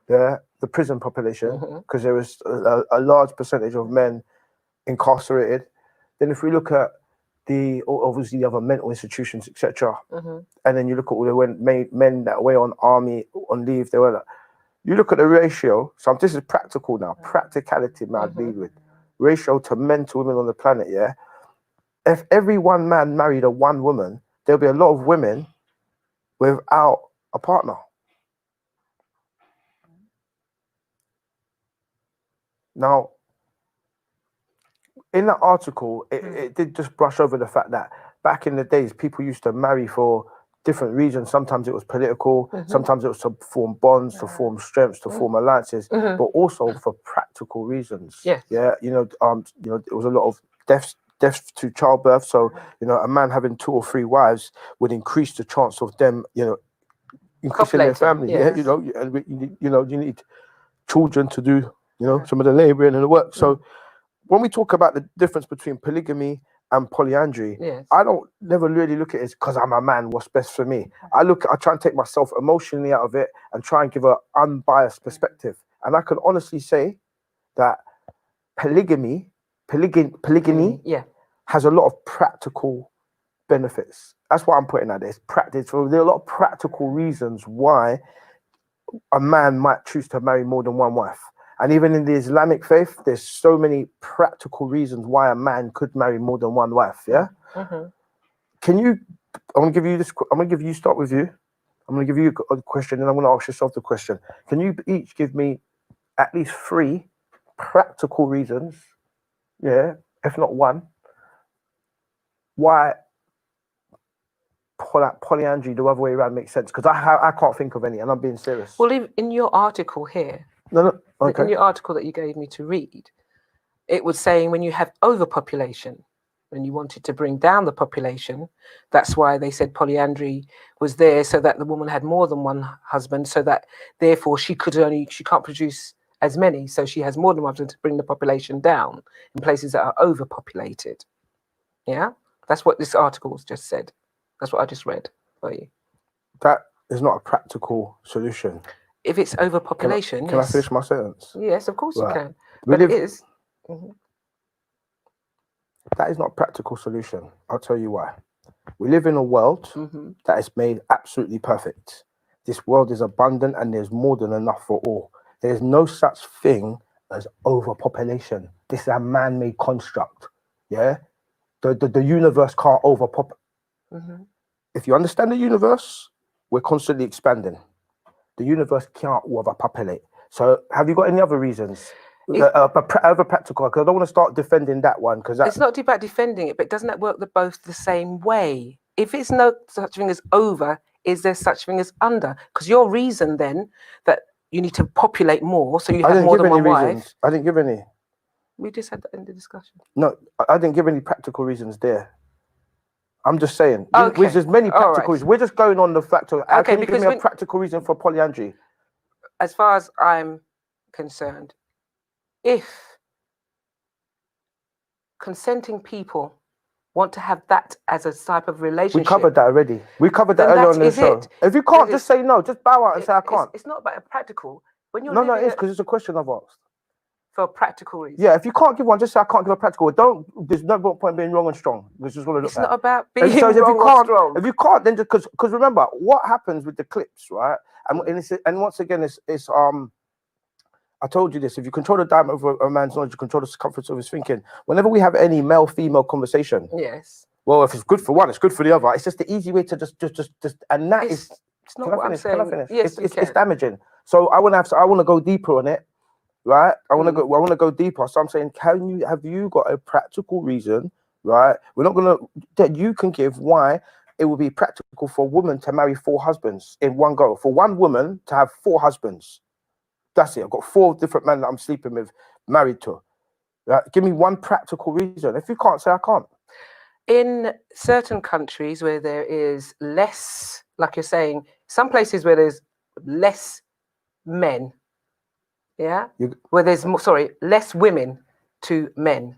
Speaker 2: the prison population, because there is a large percentage of men incarcerated. Then if we look at obviously the other mental institutions, etc., and then you look at all the men that were on leave, you look at the ratio. So this is practical now, practicality I lead with. Ratio to men to women on the planet, yeah? If every one man married a one woman, there'll be a lot of women without a partner. Now, in that article, it did just brush over the fact that back in the days, people used to marry for different reasons. Sometimes it was political, sometimes it was to form bonds, to form strengths, to form alliances, but also for practical reasons.
Speaker 1: Yes.
Speaker 2: Yeah, there was a lot of deaths to childbirth. So, a man having 2 or 3 wives would increase the chance of them, increasing their
Speaker 1: Copulating,
Speaker 2: family.
Speaker 1: yes.
Speaker 2: Yeah, you need children to do, some of the laboring and the work. So when we talk about the difference between polygamy and polyandry,
Speaker 1: Yes.
Speaker 2: I don't never really look at it as because I'm a man, what's best for me. I try and take myself emotionally out of it and try and give an unbiased perspective. And I can honestly say that polygamy
Speaker 1: Yeah.
Speaker 2: has a lot of practical benefits. That's what I'm putting at this. Practice. So there are a lot of practical reasons why a man might choose to marry more than one wife. And even in the Islamic faith, there's so many practical reasons why a man could marry more than one wife. Yeah. Can you? I'm gonna give you this. I'm gonna give you. Start with you. I'm gonna give you a question, and I'm gonna ask yourself the question. Can you each give me at least 3 practical reasons? Yeah, if not one, why polyandry the other way around makes sense? Because I can't think of any, and I'm being serious.
Speaker 1: Well, in your article here,
Speaker 2: Okay.
Speaker 1: in your article that you gave me to read, it was saying when you have overpopulation, when you wanted to bring down the population, that's why they said polyandry was there, so that the woman had more than one husband, so that therefore she can't produce as many, so she has more than one husband to bring the population down in places that are overpopulated. Yeah, that's what this article's just said. That's what I just read for you.
Speaker 2: That is not a practical solution.
Speaker 1: If it's overpopulation,
Speaker 2: Can I finish my sentence?
Speaker 1: Yes, of course you
Speaker 2: Right.
Speaker 1: can.
Speaker 2: We
Speaker 1: But it
Speaker 2: live-
Speaker 1: is.
Speaker 2: That is not a practical solution. I'll tell you why. We live in a world that is made absolutely perfect. This world is abundant and there's more than enough for all. There's no such thing as overpopulation. This is a man-made construct. Yeah? The universe can't overpopulate. If you understand the universe, we're constantly expanding. The universe can't overpopulate. So have you got any other reasons? Over practical, because I don't want to start defending that one, because
Speaker 1: It's not about defending it, but doesn't that work both the same way? If it's no such thing as over, is there such thing as under? Because your reason then that you need to populate more, so you have more than one wife.
Speaker 2: I didn't give any.
Speaker 1: We just had that in the discussion.
Speaker 2: No, I didn't give any practical reasons there. I'm just saying.
Speaker 1: Okay.
Speaker 2: There's many
Speaker 1: All
Speaker 2: practical
Speaker 1: right.
Speaker 2: reasons. We're just going on the fact of,
Speaker 1: Okay,
Speaker 2: can you give
Speaker 1: because
Speaker 2: me a
Speaker 1: when-
Speaker 2: practical reason for polyandry?
Speaker 1: As far as I'm concerned, if consenting people want to have that as a type of relationship,
Speaker 2: We covered that already. We covered that
Speaker 1: Then
Speaker 2: earlier
Speaker 1: that
Speaker 2: on in the
Speaker 1: is
Speaker 2: show.
Speaker 1: it.
Speaker 2: If you can't,
Speaker 1: That
Speaker 2: just
Speaker 1: is-
Speaker 2: say no. Just bow out and say I can't.
Speaker 1: It's not about a practical. When you're
Speaker 2: No,
Speaker 1: living
Speaker 2: it is,
Speaker 1: a-
Speaker 2: because it's a question I've asked.
Speaker 1: for a practical reason.
Speaker 2: Yeah, if you can't give one, just say I can't give a practical. There's no point being wrong and strong. This is what I look
Speaker 1: It's
Speaker 2: at.
Speaker 1: not about
Speaker 2: And
Speaker 1: being
Speaker 2: so if
Speaker 1: wrong
Speaker 2: you
Speaker 1: or
Speaker 2: can't,
Speaker 1: strong.
Speaker 2: if you can't, then just because remember what happens with the clips, right? And once again, it's I told you this. If you control the diameter of a man's knowledge, you control the circumference of his thinking. Whenever we have any male-female conversation,
Speaker 1: Yes.
Speaker 2: well, if it's good for one, it's good for the other. It's just the easy way to just, and that is.
Speaker 1: It's not
Speaker 2: Can I
Speaker 1: what I'm
Speaker 2: finish? Can I
Speaker 1: saying.
Speaker 2: finish?
Speaker 1: Yes,
Speaker 2: It's damaging. So I want to go deeper on it, right? I want to go deeper. So I'm saying, have you got a practical reason, right? We're not gonna that you can give why it would be practical for a woman to marry 4 husbands in one go. For one woman to have 4 husbands. That's it. I've got 4 different men that I'm sleeping with, married to. Right? Give me one practical reason. If you can't say, I can't.
Speaker 1: In certain countries where there is less, like you're saying, some places where there's less men, yeah, where there's less women to men,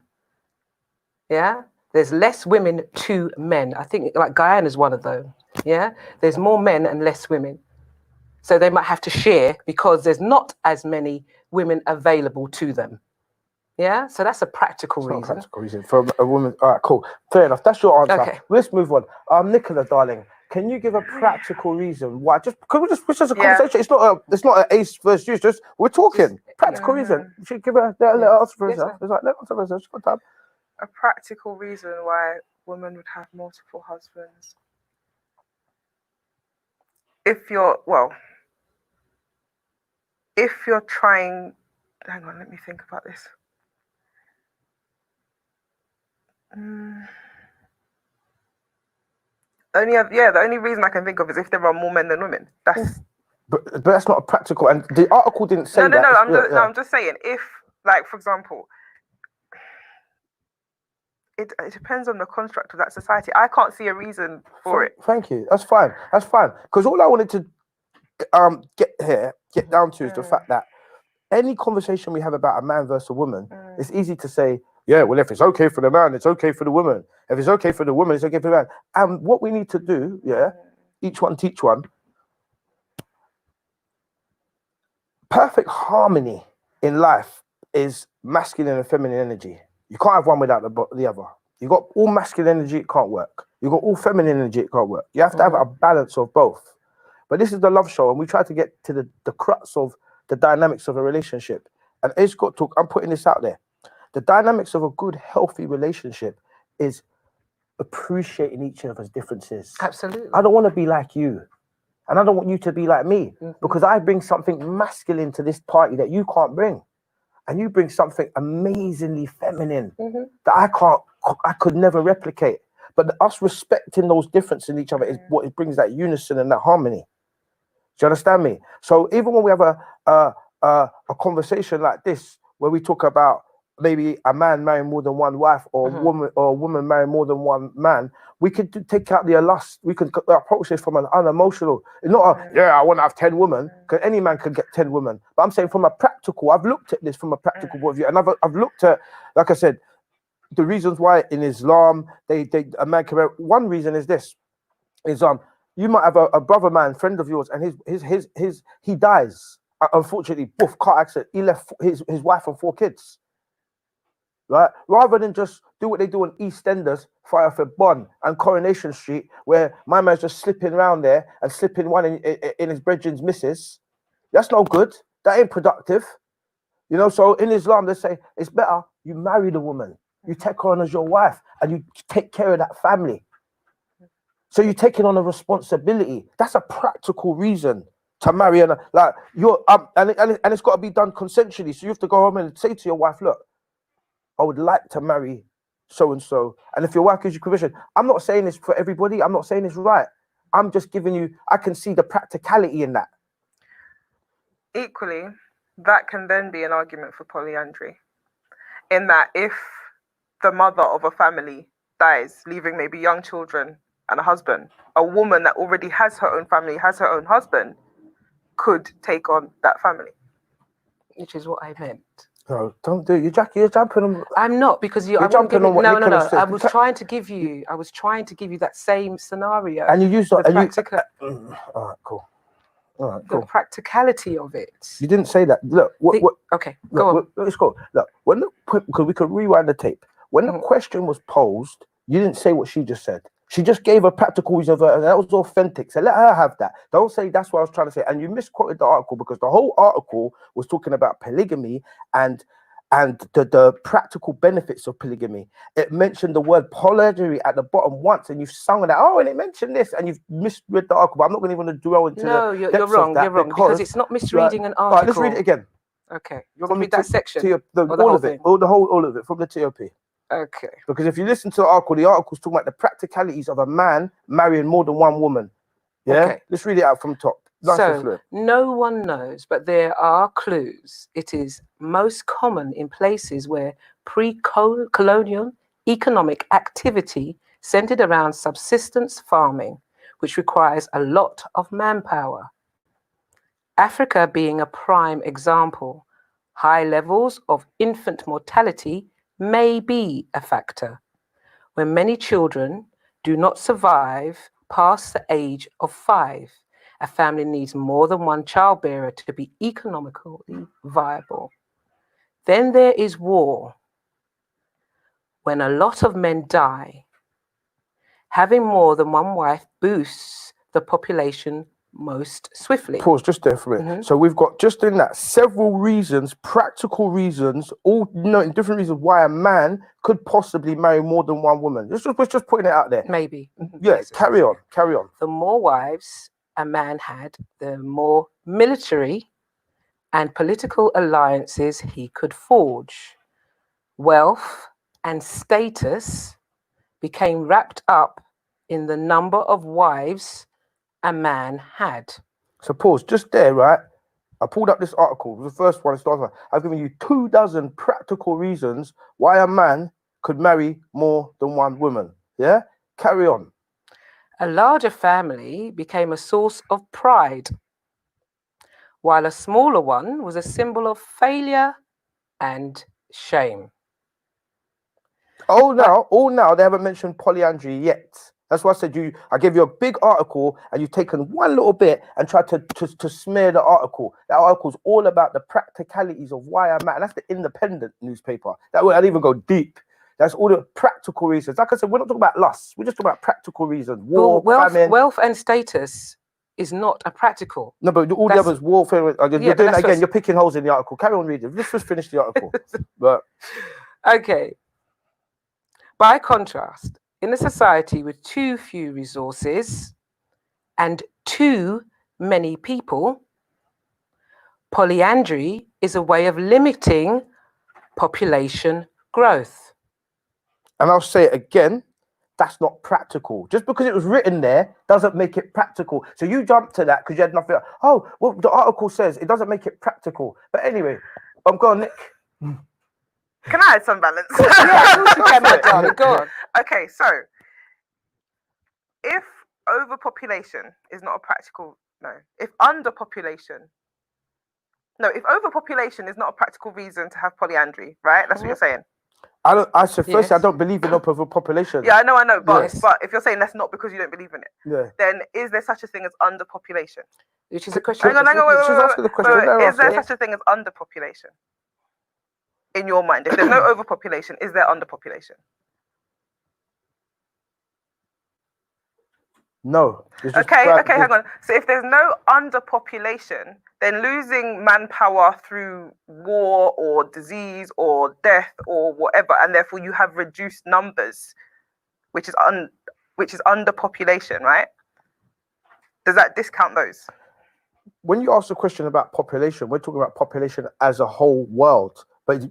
Speaker 1: yeah, there's less women to men. I think like Guyana is one of those, yeah. There's more men and less women, so they might have to share because there's not as many women available to them. Yeah, so that's a practical reason.
Speaker 2: Not a practical reason for a woman. All right, cool, fair enough. That's your answer.
Speaker 1: Okay.
Speaker 2: Let's move on. Nicola, darling, can you give a practical reason why? It's just a conversation. It's not an ace versus you. Just we're talking practical reason. You should give her let her answer for herself. It's like let her answer for herself. She's got time.
Speaker 3: A practical reason why women would have multiple husbands. If you're trying, hang on, let me think about this. The only reason I can think of is if there are more men than women.
Speaker 2: But that's not a practical. And the article didn't say that.
Speaker 3: No. I'm just saying if, like, for example, it depends on the construct of that society. I can't see a reason for it.
Speaker 2: Thank you. That's fine. Because all I wanted to get down to is the fact that any conversation we have about a man versus a woman, it's easy to say, yeah, well, if it's okay for the man, it's okay for the woman. If it's okay for the woman, it's okay for the man. And what we need to do, each one teach one. Perfect harmony in life is masculine and feminine energy. You can't have one without the other. You got all masculine energy, it can't work. You got all feminine energy, it can't work. You have to have a balance of both. But this is the love show, and we try to get to the crux of the dynamics of a relationship. And it's got to, I'm putting this out there. The dynamics of a good, healthy relationship is appreciating each other's differences.
Speaker 1: Absolutely.
Speaker 2: I don't want to be like you. And I don't want you to be like me. Because I bring something masculine to this party that you can't bring. And you bring something amazingly feminine that I could never replicate. But us respecting those differences in each other is what it brings that unison and that harmony. Do you understand me? So even when we have a conversation like this, where we talk about maybe a man marrying more than one wife, or a woman marrying more than one man, we could take out the lust. We could approach this from an unemotional. It's not I want to have 10 women, because any man could get 10 women. But I'm saying from a practical, I've looked at this from a practical point of view, and I've looked at, like I said, the reasons why in Islam a man can marry. One reason is this: is you might have a brother man, friend of yours, and he dies. Unfortunately, car accident. He left his wife and 4 kids. Right, rather than just do what they do on EastEnders, Fireford Bond and Coronation Street, where my man's just slipping around there and slipping one in his brethren's missus. That's no good. That ain't productive. You know, so in Islam, they say it's better you marry the woman, you take her on as your wife, and you take care of that family. So you're taking on a responsibility. That's a practical reason to marry, and like you're and it's got to be done consensually. So you have to go home and say to your wife, look, I would like to marry so-and-so. And if your wife gives you permission, I'm not saying this for everybody. I'm not saying it's right. I'm just giving you, I can see the practicality in that.
Speaker 3: Equally, that can then be an argument for polyandry. In that if the mother of a family dies, leaving maybe young children and a husband, a woman that already has her own family, has her own husband, could take on that family.
Speaker 1: Which is what I meant.
Speaker 2: No, don't do it. You're jumping on.
Speaker 1: I'm not, because you're
Speaker 2: jumping on what Nicola said.
Speaker 1: I was trying to give you that same scenario.
Speaker 2: And you used that. All right, cool.
Speaker 1: The practicality of it.
Speaker 2: You didn't say that. Look.
Speaker 1: Okay, go on.
Speaker 2: Let's go. Look, because we could rewind the tape. When the question was posed, you didn't say what she just said. She just gave a practical reason of her, and that was authentic. So let her have that. Don't say that's what I was trying to say. And you misquoted the article because the whole article was talking about polygamy and the practical benefits of polygamy. It mentioned the word polyandry at the bottom once, and you've sung that. Oh, and it mentioned this, and you've misread the article. But I'm not going to even dwell into
Speaker 1: No, you're wrong. You're wrong because it's not misreading an article.
Speaker 2: All right, let's read it again.
Speaker 1: Okay, you want to read that section?
Speaker 2: All of it, all of it from the TOP.
Speaker 1: Okay.
Speaker 2: Because if you listen to the article's talking about the practicalities of a man marrying more than one woman. Yeah. Okay. Let's read it out from top. Nice
Speaker 1: so no one knows, but there are clues. It is most common in places where pre-colonial economic activity centered around subsistence farming, which requires a lot of manpower. Africa being a prime example, high levels of infant mortality may be a factor. When many children do not survive past the age of 5, a family needs more than one childbearer to be economically viable. Then there is war. When a lot of men die, having more than one wife boosts the population most swiftly.
Speaker 2: Pause just there for a minute. So we've got just in that several reasons, practical reasons, all different reasons why a man could possibly marry more than one woman. We're just putting it out there.
Speaker 1: Maybe.
Speaker 2: Yeah, carry on.
Speaker 1: The more wives a man had, the more military and political alliances he could forge. Wealth and status became wrapped up in the number of wives a man had.
Speaker 2: So pause just there, right? I pulled up this article. The first one starts with, I've given you 24 practical reasons why a man could marry more than one woman. Yeah? Carry on.
Speaker 1: A larger family became a source of pride, while a smaller one was a symbol of failure and shame.
Speaker 2: Now they haven't mentioned polyandry yet. That's why I said I gave you a big article and you've taken one little bit and tried to smear the article. That article's all about the practicalities of why I'm at. And that's the Independent newspaper. That way I didn't even go deep. That's all the practical reasons. Like I said, we're not talking about lust. We're just talking about practical reasons. War, famine.
Speaker 1: Wealth and status is not a practical.
Speaker 2: No, but all the others, warfare. You're doing that again. You're picking holes in the article. Carry on reading. Let's just finish the article. But
Speaker 1: okay. By contrast, in a society with too few resources and too many people, polyandry is a way of limiting population growth.
Speaker 2: And I'll say it again, that's not practical. Just because it was written there doesn't make it practical. So you jump to that because you had nothing. Oh, well, the article says it doesn't make it practical. But anyway, I'm going, Nick.
Speaker 3: Can I add some balance?
Speaker 1: Yeah, go on.
Speaker 3: Okay, so if overpopulation is not a practical, if overpopulation is not a practical reason to have polyandry, right? That's what you're saying.
Speaker 2: I don't believe in overpopulation.
Speaker 3: Yeah, I know, but if you're saying that's not because you don't believe in it, then is there such a thing as underpopulation?
Speaker 1: Which is a question.
Speaker 3: Hang on,
Speaker 2: wait.
Speaker 3: Is there such a thing as underpopulation? In your mind, if there's no overpopulation, is there underpopulation?
Speaker 2: No.
Speaker 3: Okay, hang on. So if there's no underpopulation, then losing manpower through war or disease or death or whatever, and therefore you have reduced numbers, which is underpopulation, right? Does that discount those?
Speaker 2: When you ask a question about population, we're talking about population as a whole world. But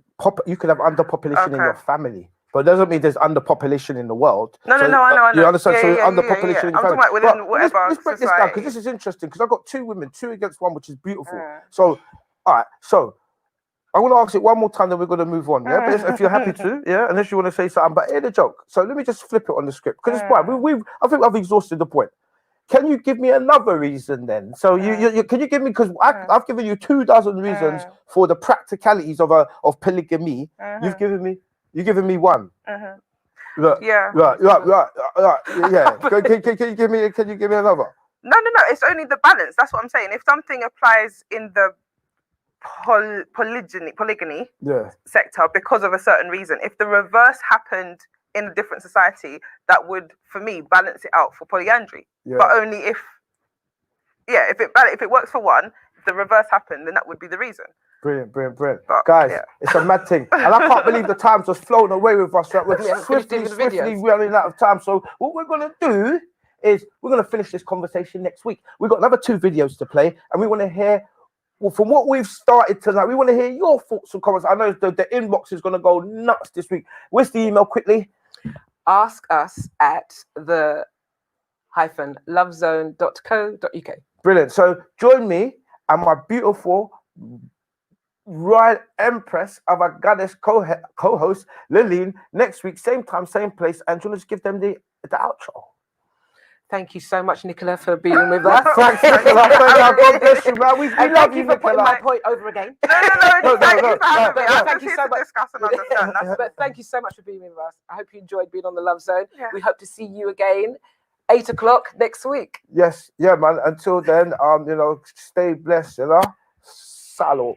Speaker 2: you could have underpopulation in your family. But it doesn't mean there's underpopulation in the world.
Speaker 3: No, I know.
Speaker 2: You understand?
Speaker 3: Yeah,
Speaker 2: underpopulation in your family.
Speaker 3: I'm talking about within whatever
Speaker 2: let's break this down, because this is interesting. Because I've got 2 women, 2 against 1, which is beautiful. So, all right. So, I want to ask it one more time, then we're going to move on. Yeah, but if you're happy to, unless you want to say something. But here's the joke. So let me just flip it on the script because it's fine. I think I've exhausted the point. Can you give me another reason then? So can you give me, because I've given you 24 reasons for the practicalities of polygamy. You've given me 1. Right. Yeah. Can you give me another?
Speaker 3: No. It's only the balance. That's what I'm saying. If something applies in the polygyny sector because of a certain reason, if the reverse happened in a different society that would, for me, balance it out for polyandry.
Speaker 2: Yeah.
Speaker 3: But only if it works for one, if the reverse happened, then that would be the reason.
Speaker 2: Brilliant.
Speaker 3: But,
Speaker 2: Guys,
Speaker 3: yeah.
Speaker 2: it's a mad thing. And I can't believe the time's just flown away with us. Right?
Speaker 1: We
Speaker 2: We're
Speaker 1: haven't finished doing the
Speaker 2: swiftly
Speaker 1: videos.
Speaker 2: running out of time. So what we're going to do is we're going to finish this conversation next week. We've got another 2 videos to play, and we want to hear, well, from what we've started tonight, we want to hear your thoughts and comments. I know the inbox is going to go nuts this week. Where's the email quickly?
Speaker 1: Ask us at the-lovezone.co.uk.
Speaker 2: Brilliant. So join me and my beautiful Royal Empress of a Goddess co-host Lillian next week, same time, same place. And do you want to just give them the outro?
Speaker 1: Thank you so much, Nicola, for being with us.
Speaker 2: Thanks, Nicola. God bless you, man. We
Speaker 1: And
Speaker 2: love
Speaker 1: thank
Speaker 2: you,
Speaker 1: you for putting my
Speaker 2: Nicola.
Speaker 1: point over again.
Speaker 3: No, thank you for having me. I'm
Speaker 1: Thank
Speaker 3: just
Speaker 1: you
Speaker 3: here
Speaker 1: so
Speaker 3: to
Speaker 1: much.
Speaker 3: discuss and understand. That's
Speaker 1: But thank you so much for being with us. I hope you enjoyed being on the Love Zone.
Speaker 3: Yeah.
Speaker 1: We hope to see you again 8 o'clock next week.
Speaker 2: Yes, yeah, man. Until then, stay blessed, Salud.